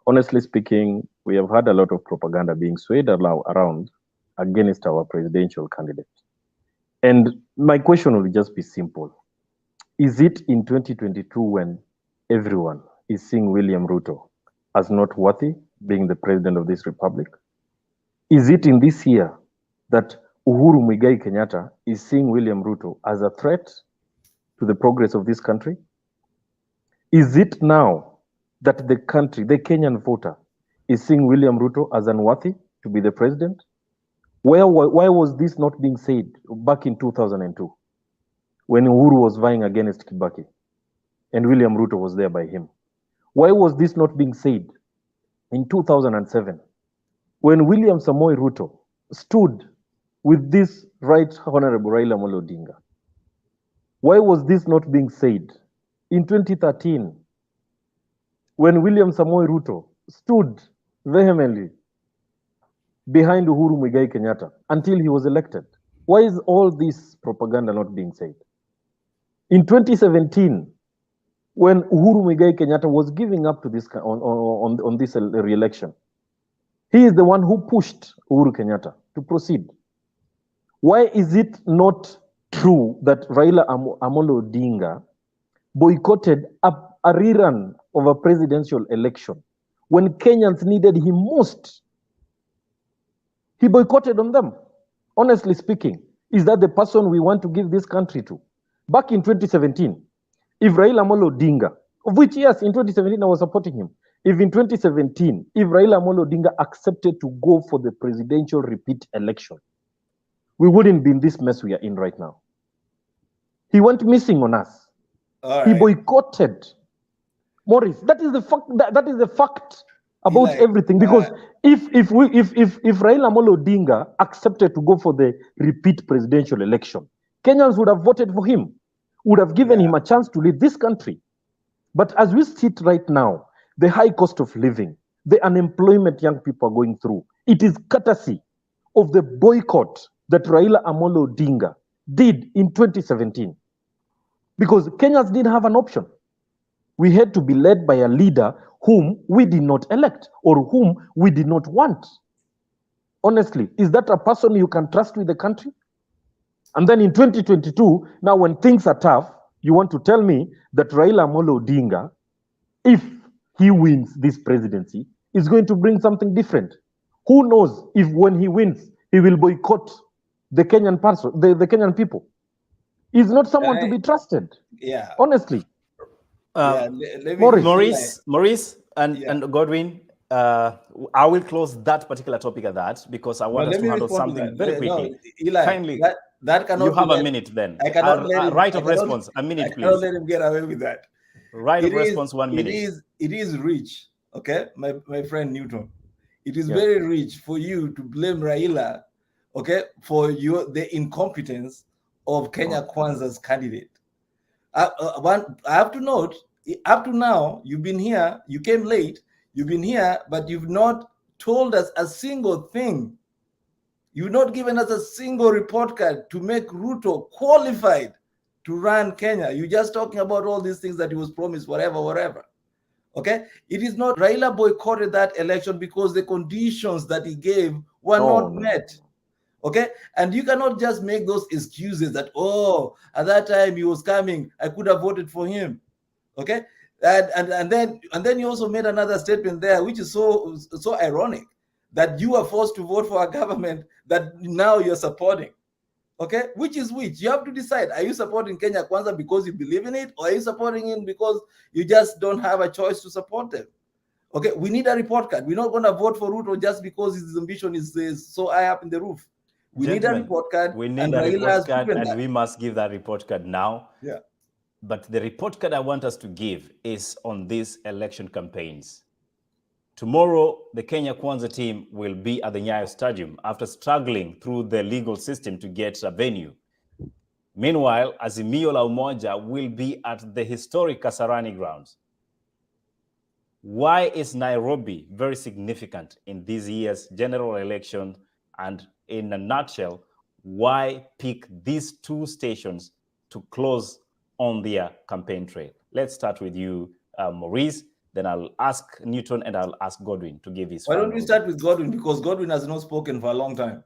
Honestly speaking, we have had a lot of propaganda being swayed around against our presidential candidate. And my question will just be simple. Is it in 2022 when everyone is seeing William Ruto as not worthy being the president of this republic? Is it in this year that Uhuru Muigai Kenyatta is seeing William Ruto as a threat to the progress of this country? Is it now that the country, the Kenyan voter, is seeing William Ruto as unworthy to be the president? Why was this not being said back in 2002 when Uhuru was vying against Kibaki and William Ruto was there by him? Why was this not being said in 2007 when William Samoei Ruto stood with this right honorable Raila Odinga? Why was this not being said in 2013 when William Samoei Ruto stood vehemently behind Uhuru Muigai Kenyatta until he was elected? Why is all this propaganda not being said? In 2017, when Uhuru Muigai Kenyatta was giving up to this on this re-election, he is the one who pushed Uhuru Kenyatta to proceed. Why is it not true that Raila Amolo Odinga boycotted a rerun of a presidential election when Kenyans needed him most? He boycotted on them. Honestly speaking, is that the person we want to give this country to? Back in 2017, if Raila Amolo Odinga, of which yes, in 2017 I was supporting him, if in 2017, if Raila Amolo Odinga accepted to go for the presidential repeat election, we wouldn't be in this mess we are in right now. He went missing on us. All He right. boycotted. Maurice, that is the fact. That is the fact about Eli, everything. Because if Raila Amolo Odinga accepted to go for the repeat presidential election, Kenyans would have voted for him, would have given Yeah. him a chance to lead this country. But as we sit right now, the high cost of living, the unemployment young people are going through, it is courtesy of the boycott that Raila Amolo Odinga did in 2017. Because Kenyans didn't have an option. We had to be led by a leader whom we did not elect or whom we did not want. Honestly, is that a person you can trust with the country? And then in 2022, now when things are tough, you want to tell me that Raila Amolo Odinga, if he wins this presidency, is going to bring something different. Who knows if when he wins, he will boycott the Kenyan person, the Kenyan people. He's not someone to be trusted. Yeah. Honestly. Yeah. Let me Maurice. Maurice and, Yeah. and Godwin, I will close that particular topic at that because I want us let to me handle respond to something that. very quickly. No, Eli, Kindly, that cannot you have be a let- minute then. I cannot let him, right I of cannot- response, a I minute, cannot please. let him get away with that. Right of It is- response, 1 minute. It is rich, okay, my friend Newton. It is Yeah. very rich for you to blame Raila, okay, for the incompetence of Kenya Kwanza's candidate. I have to note, up to now, you've been here, you came late, you've been here, but you've not told us a single thing. You've not given us a single report card to make Ruto qualified to run Kenya. You're just talking about all these things that he was promised, whatever. Okay? It is not, Raila boycotted that election because the conditions that he gave were not met. Okay? And you cannot just make those excuses that, oh, at that time he was coming, I could have voted for him. Okay? And then you also made another statement there, which is so ironic, that you are forced to vote for a government that now you're supporting. Okay, which is which? You have to decide. Are you supporting Kenya Kwanza because you believe in it, or are you supporting him because you just don't have a choice to support them? Okay, we need a report card. We're not going to vote for Ruto just because his ambition is so high up in the roof. We need a report card. We need and a Raila report has card, proven and that. we must give that report card now. Yeah. But the report card I want us to give is on these election campaigns. Tomorrow, the Kenya Kwanza team will be at the Nyayo Stadium after struggling through the legal system to get a venue. Meanwhile, AZIMIO la Umoja will be at the historic Kasarani grounds. Why is Nairobi very significant in this year's general election? And in a nutshell, why pick these two stations to close on their campaign trail? Let's start with you, Maurice. Then I'll ask Newton and I'll ask Godwin to give his Why don't final we start with Godwin? Because Godwin has not spoken for a long time.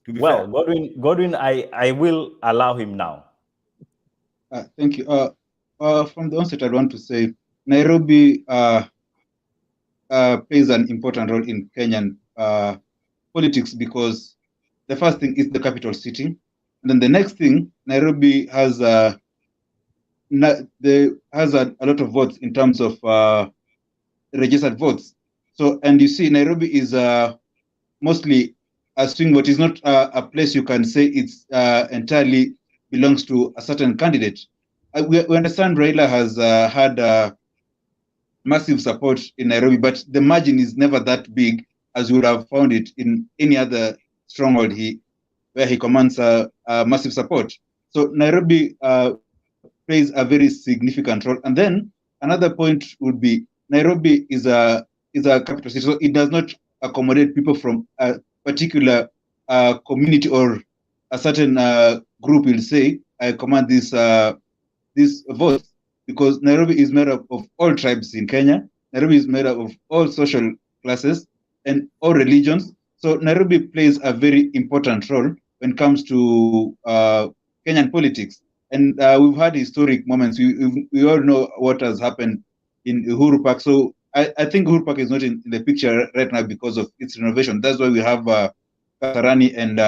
To be Well, fair. Godwin, I will allow him now. Thank you. From the onset, I want to say Nairobi plays an important role in Kenyan politics because the first thing is the capital city, and then the next thing, Nairobi has a lot of votes in terms of registered votes. So, and you see, Nairobi is mostly a swing vote. It's not a place you can say it's entirely belongs to a certain candidate. We understand Raila has had massive support in Nairobi, but the margin is never that big as you would have found it in any other stronghold where he commands massive support. So Nairobi plays a very significant role. And then another point would be Nairobi is a capital city, so it does not accommodate people from a particular community or a certain group will say, I command this vote, because Nairobi is made up of all tribes in Kenya. Nairobi is made up of all social classes and all religions. So Nairobi plays a very important role when it comes to Kenyan politics. And we've had historic moments. We all know what has happened in Uhuru Park. So I think Uhuru Park is not in the picture right now because of its renovation. That's why we have Kasarani and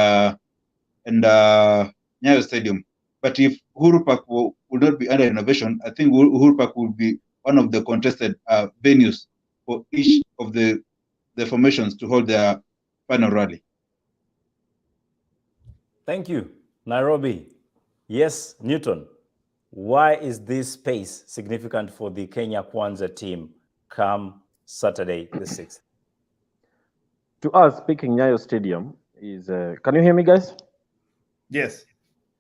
Nyayo Stadium. But if Uhuru Park would not be under renovation, I think Uhuru Park would be one of the contested venues for each of the formations to hold their final rally. Thank you, Nairobi. Yes, Newton. Why is this pace significant for the Kenya Kwanza team come Saturday the 6th? To us, picking Nyayo Stadium is. Can you hear me, guys? Yes.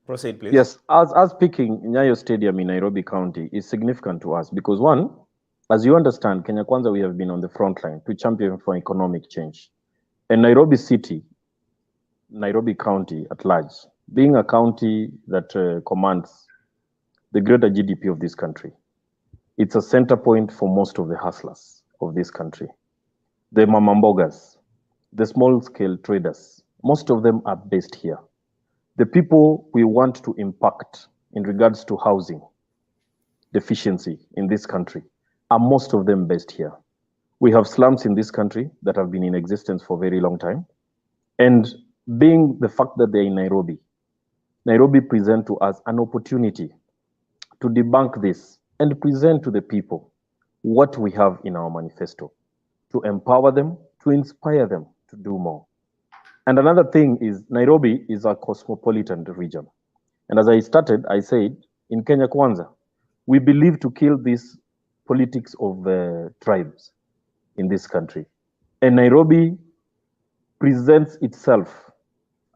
Proceed, please. Yes, as picking Nyayo Stadium in Nairobi County is significant to us because one, as you understand, Kenya Kwanza, we have been on the front line to champion for economic change. And Nairobi City, Nairobi County at large, being a county that commands the greater GDP of this country, it's a center point for most of the hustlers of this country. The mamambogas, the small-scale traders, most of them are based here. The people we want to impact in regards to housing deficiency in this country are most of them based here. We have slums in this country that have been in existence for a very long time. And being the fact that they're in Nairobi, Nairobi present to us an opportunity to debunk this and present to the people what we have in our manifesto, to empower them, to inspire them to do more. And another thing is Nairobi is a cosmopolitan region. And as I started, I said, in Kenya Kwanza, we believe to kill this politics of tribes in this country. And Nairobi presents itself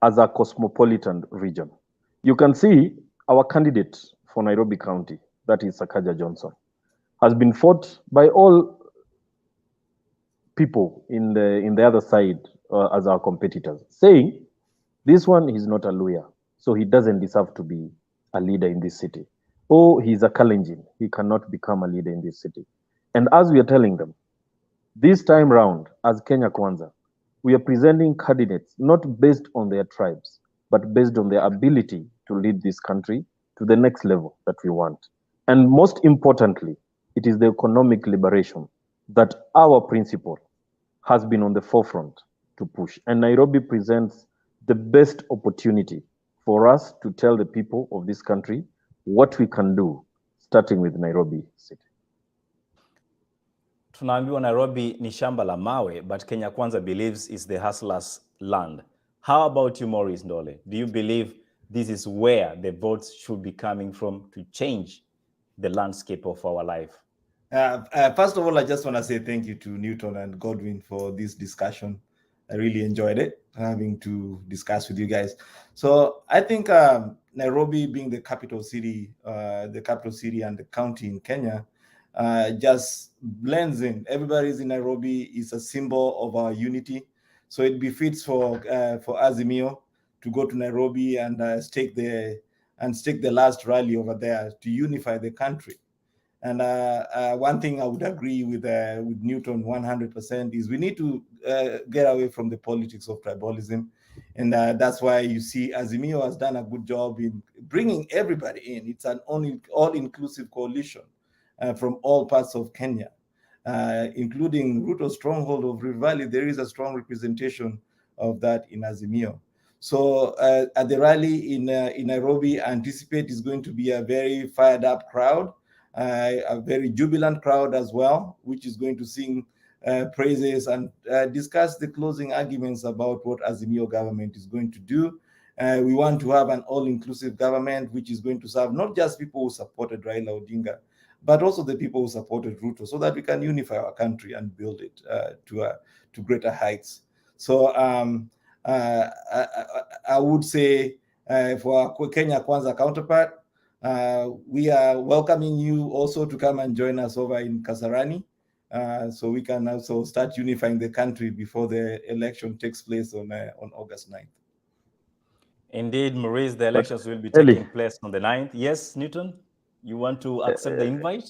as a cosmopolitan region. You can see our candidate for Nairobi County, that is Sakaja Johnson, has been fought by all people in the other side as our competitors, saying this one is not a lawyer, so he doesn't deserve to be a leader in this city. Oh, he's a Kalenjin, he cannot become a leader in this city. And as we are telling them, this time round, as Kenya Kwanza, we are presenting candidates not based on their tribes, but based on their ability to lead this country to the next level that we want. And most importantly, it is the economic liberation that our principle has been on the forefront to push. And Nairobi presents the best opportunity for us to tell the people of this country what we can do, starting with Nairobi City. Tunaambiwa Nairobi ni shamba la mawe, but Kenya Kwanza believes it's the hustler's land. How about you, Maurice Ndole? Do you believe this is where the votes should be coming from to change the landscape of our life? First of all, I just want to say thank you to Newton and Godwin for this discussion. I really enjoyed it, having to discuss with you guys. So I think Nairobi being the capital city and the county in Kenya, just blends in. Everybody's in Nairobi is a symbol of our unity. So it befits for AZIMIO to go to Nairobi and stake the last rally over there to unify the country. And one thing I would agree with Newton 100% is we need to get away from the politics of tribalism. And that's why you see AZIMIO has done a good job in bringing everybody in. It's an all-inclusive coalition from all parts of Kenya, including Ruto's stronghold of Rift Valley. There is a strong representation of that in AZIMIO. So at the rally in Nairobi, I anticipate is going to be a very fired up crowd, a very jubilant crowd as well, which is going to sing praises and discuss the closing arguments about what AZIMIO government is going to do. We want to have an all-inclusive government, which is going to serve not just people who supported Raila Odinga, but also the people who supported Ruto, so that we can unify our country and build it to greater heights. So I would say for our Kenya Kwanza counterpart, we are welcoming you also to come and join us over in Kasarani, so we can also start unifying the country before the election takes place on August 9th. Indeed, Maurice, the elections will be taking place on the 9th. Yes, Newton, you want to accept the invite?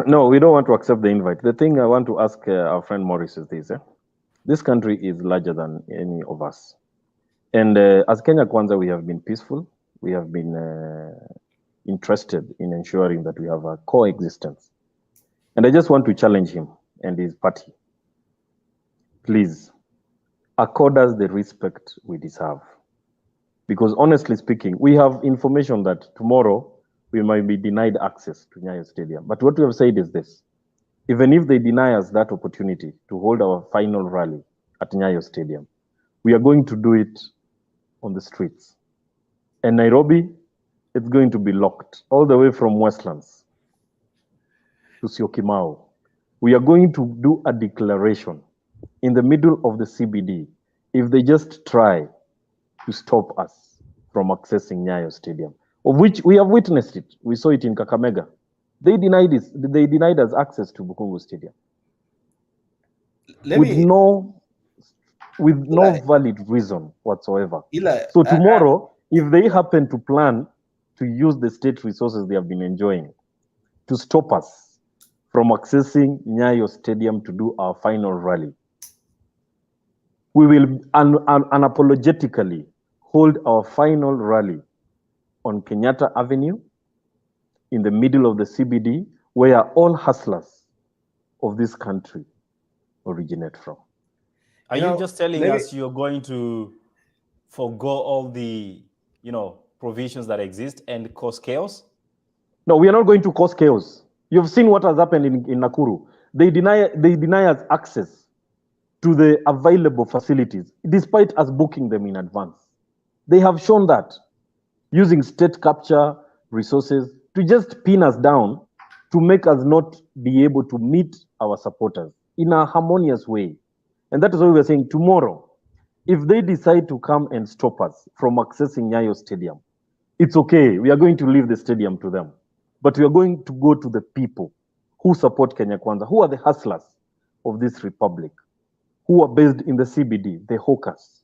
No, we don't want to accept the invite. The thing I want to ask our friend Maurice is this. This country is larger than any of us. And as Kenya Kwanza, we have been peaceful. We have been interested in ensuring that we have a coexistence. And I just want to challenge him and his party. Please, accord us the respect we deserve. Because honestly speaking, we have information that tomorrow we might be denied access to Nyayo Stadium. But what we have said is this: even if they deny us that opportunity to hold our final rally at Nyayo Stadium, we are going to do it on the streets. And Nairobi it's going to be locked all the way from Westlands to Syokimau. We are going to do a declaration in the middle of the CBD if they just try to stop us from accessing Nyayo Stadium, of which we have witnessed it. We saw it in Kakamega. They denied us access to Bukungu Stadium with no valid reason whatsoever. So tomorrow, if they happen to plan to use the state resources they have been enjoying to stop us from accessing Nyayo Stadium to do our final rally, we will unapologetically hold our final rally on Kenyatta Avenue in the middle of the CBD, where all hustlers of this country originate from. Are you just telling us you're going to forgo all the, provisions that exist and cause chaos? No, we are not going to cause chaos. You've seen what has happened in Nakuru. They deny us access to the available facilities, despite us booking them in advance. They have shown that using state capture resources to just pin us down, to make us not be able to meet our supporters in a harmonious way. And that is why we're saying tomorrow, if they decide to come and stop us from accessing Nyayo Stadium, it's okay. We are going to leave the stadium to them. But we are going to go to the people who support Kenya Kwanza, who are the hustlers of this republic, who are based in the CBD, the hawkers.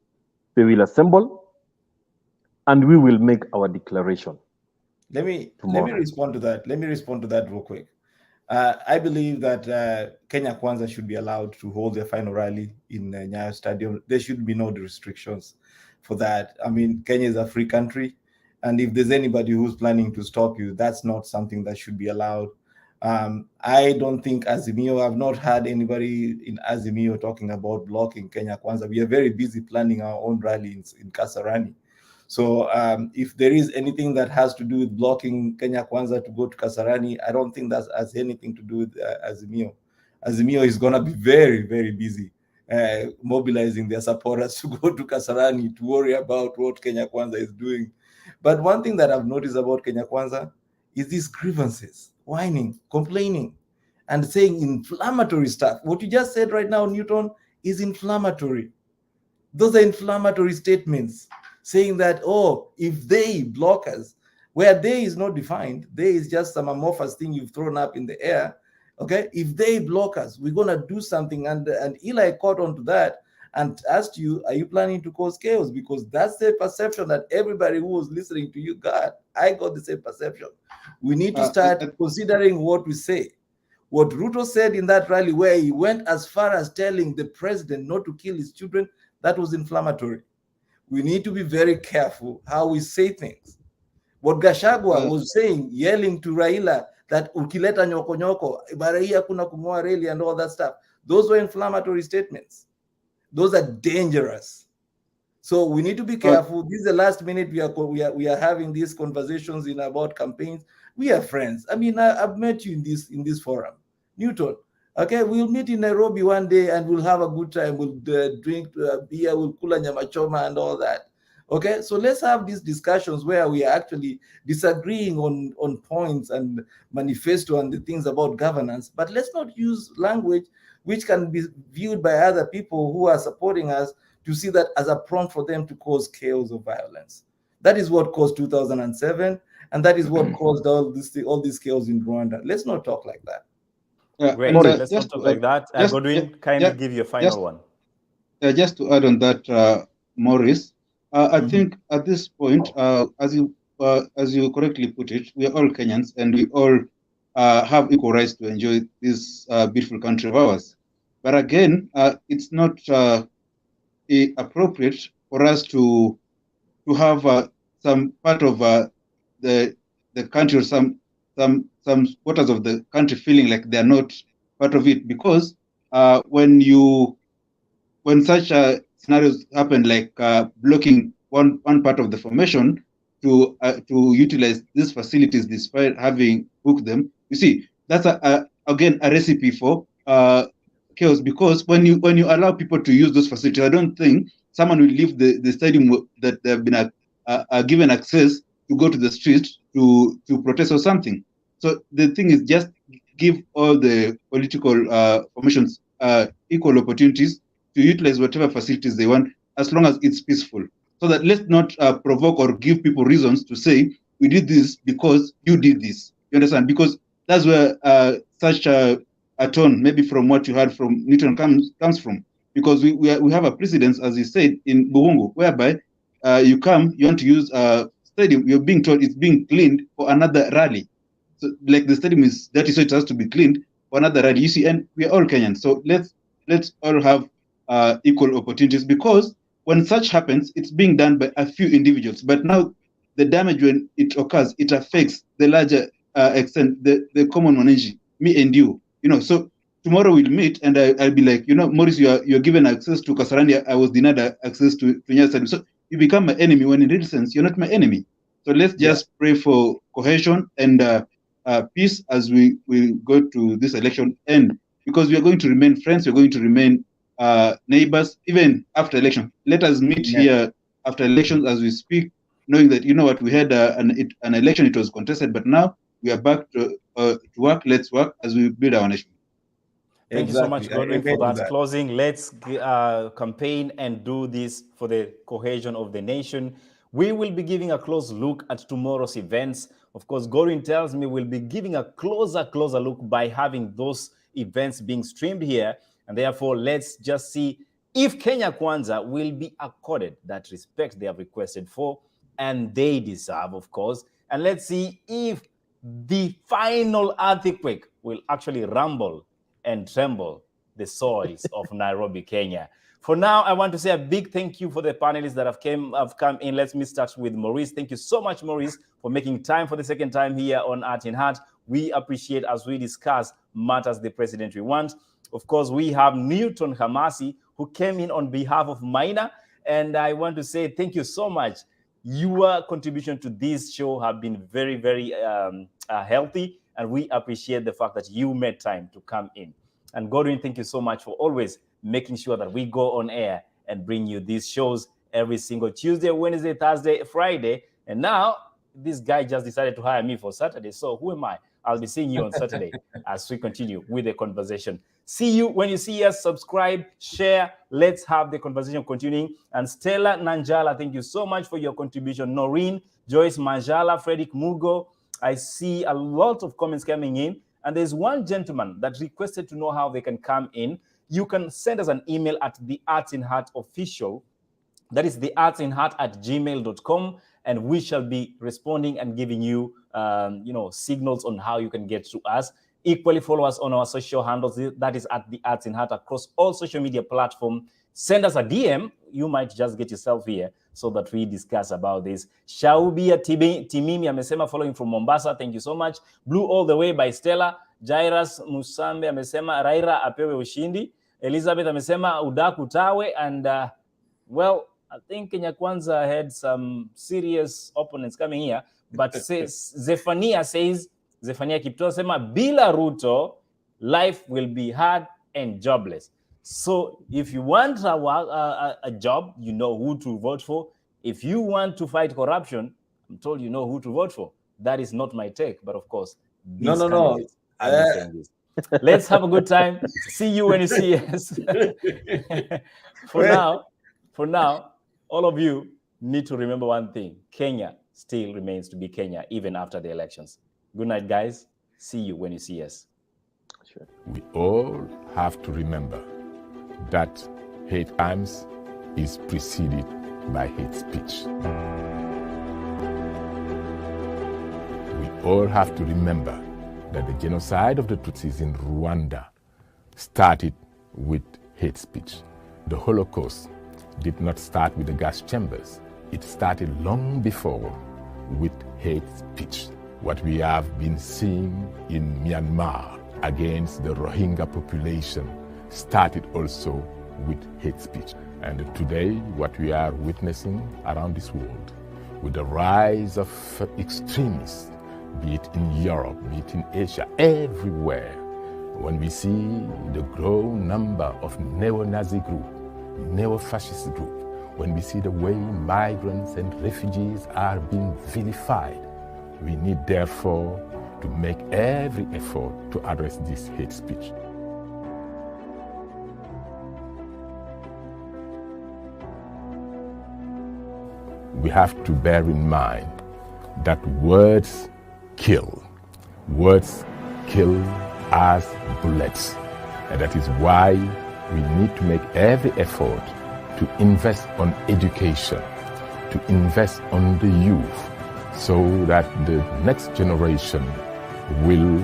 They will assemble and we will make our declaration. Let me respond to that. Let me respond to that real quick. I believe that Kenya Kwanza should be allowed to hold their final rally in Nyayo Stadium. There should be no restrictions for that. I mean, Kenya is a free country, and if there's anybody who's planning to stop you, that's not something that should be allowed. I don't think AZIMIO, I've not heard anybody in AZIMIO talking about blocking Kenya Kwanza. We are very busy planning our own rally in Kasarani. So if there is anything that has to do with blocking Kenya Kwanza to go to Kasarani, I don't think that has anything to do with AZIMIO. AZIMIO is going to be very, very busy mobilizing their supporters to go to Kasarani to worry about what Kenya Kwanza is doing. But one thing that I've noticed about Kenya Kwanza is these grievances, whining, complaining, and saying inflammatory stuff. What you just said right now, Newton, is inflammatory. Those are inflammatory statements, saying that, oh, if they block us, where they is not defined, they is just some amorphous thing you've thrown up in the air, okay? If they block us, we're going to do something. And Eli caught on to that and asked you, are you planning to cause chaos? Because that's the perception that everybody who was listening to you got. I got the same perception. We need to start considering what we say. What Ruto said in that rally, where he went as far as telling the president not to kill his children, that was inflammatory. We need to be very careful how we say things. What Gachagua was saying, yelling to Raila that ukileta nyoko nyoko, barahia kuna kungoa reli and all that stuff. Those were inflammatory statements. Those are dangerous. So we need to be careful. This is the last minute we are having these conversations about campaigns. We are friends. I mean, I've met you in this forum, Newton. Okay, we'll meet in Nairobi one day and we'll have a good time. We'll drink beer, we'll kula nyama choma and all that. Okay, so let's have these discussions where we are actually disagreeing on points and manifesto and the things about governance. But let's not use language which can be viewed by other people who are supporting us to see that as a prompt for them to cause chaos or violence. That is what caused 2007, and that is what caused all this chaos in Rwanda. Let's not talk like that. Great. Let's not talk like that. Godwin, kindly give your final one. Just to add on that, Maurice, I think at this point, as you correctly put it, we are all Kenyans and we all have equal rights to enjoy this beautiful country of ours. But again, it's not appropriate for us to have some part of the country or some quarters of the country feeling like they are not part of it, because when such scenarios happen, like blocking one part of the formation to utilize these facilities despite having booked them, you see, that's again a recipe for chaos. Because when you allow people to use those facilities, I don't think someone will leave the stadium that they have been given access to go to the street to protest or something. So the thing is, just give all the political formations equal opportunities to utilize whatever facilities they want, as long as it's peaceful. So that let's not provoke or give people reasons to say we did this because you did this. You understand? Because that's where such a tone, maybe from what you heard from Newton, comes from. Because we have a precedence, as you said, in Buhungu, whereby you want to use a stadium, you're being told it's being cleaned for another rally. So, like, the stadium is dirty, so it has to be cleaned for another rally. You see, and we are all Kenyans, so let's all have equal opportunities, because when such happens, it's being done by a few individuals. But now, the damage, when it occurs, it affects the larger extent, the common mwananchi, me and you. So tomorrow we'll meet, and I'll be like, Maurice, you're given access to Kasarani. I was denied access to Nyayo Stadium. So you become my enemy, when in real sense you're not my enemy. So let's just pray for cohesion and peace as we go to this election, and because we are going to remain friends, we're going to remain neighbors even after election. Let us meet here after elections as we speak, knowing that we had an election, it was contested, but now we are back to work. Let's work as we build our nation. Thank you so much, Godwin, for that closing. Let's campaign and do this for the cohesion of the nation. We will be giving a close look at tomorrow's events. Of course, Godwin tells me we'll be giving a closer look by having those events being streamed here. And therefore, let's just see if Kenya Kwanza will be accorded that respect they have requested for, and they deserve, of course. And let's see if the final earthquake will actually rumble and tremble the soils of Nairobi, Kenya. For now, I want to say a big thank you for the panelists that have come in. Let me start with Maurice. Thank you so much, Maurice, for making time for the second time here on Art in Heart. We appreciate as we discuss matters the president we want. Of course, we have Newton Hamasi, who came in on behalf of Maina. And I want to say thank you so much. Your contribution to this show have been very, very healthy. And we appreciate the fact that you made time to come in. And Godwin, thank you so much for always making sure that we go on air and bring you these shows every single Tuesday, Wednesday, Thursday, Friday. And now this guy just decided to hire me for Saturday. So who am I? I'll be seeing you on Saturday as we continue with the conversation. See you when you see us. Subscribe, share. Let's have the conversation continuing. And Stella Nanjala, thank you so much for your contribution. Noreen, Joyce Manjala, Frederick Mugo. I see a lot of comments coming in. And there's one gentleman that requested to know how they can come in. You can send us an email at the Arts in Heart official. That is the artsinheart@gmail.com. And we shall be responding and giving you, signals on how you can get to us. Equally, follow us on our social handles. That is at the Arts in Heart across all social media platforms. Send us a DM. You might just get yourself here so that we discuss about this. Shaubia Timimi amesema following from Mombasa. Thank you so much. Blue all the way by Stella. Jairus Musambe amesema Raila apewe ushindi. Elizabeth amesema udaku tawe. And I think Kenya Kwanza had some serious opponents coming here. But Zephania Kipto sema bila Ruto, life will be hard and jobless. So if you want a job, you know who to vote for. If you want to fight corruption, I'm told you know who to vote for. That is not my take, but of course, these candidates are saying this. Let's have a good time. See you when you see us. For now, all of you need to remember one thing. Kenya still remains to be Kenya, even after the elections. Good night, guys. See you when you see us. Sure. We all have to remember that hate crimes is preceded by hate speech. We all have to remember that the genocide of the Tutsis in Rwanda started with hate speech. The Holocaust did not start with the gas chambers. It started long before with hate speech. What we have been seeing in Myanmar against the Rohingya population started also with hate speech. And today, what we are witnessing around this world, with the rise of extremists, be it in Europe, be it in Asia, everywhere, when we see the growing number of neo-Nazi group, neo-fascist group, when we see the way migrants and refugees are being vilified, We need, therefore, to make every effort to address this hate speech. We have to bear in mind that words kill. Words kill as bullets. And that is why we need to make every effort to invest on education, to invest on the youth, so that the next generation will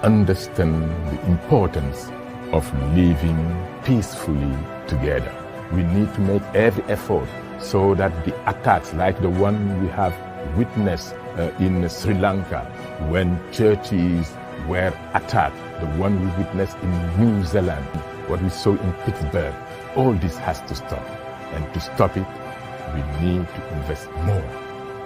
understand the importance of living peacefully together. We need to make every effort so that the attacks like the one we have witnessed in Sri Lanka, when churches were attacked, the one we witnessed in New Zealand, what we saw in Pittsburgh, all this has to stop. And to stop it, we need to invest more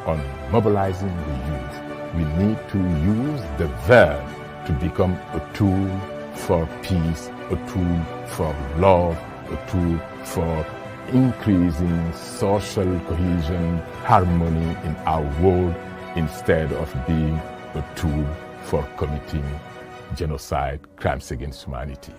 on mobilizing the youth. We need to use the verb to become a tool for peace, a tool for love, a tool for increasing social cohesion, harmony in our world, instead of being a tool for committing genocide, crimes against humanity.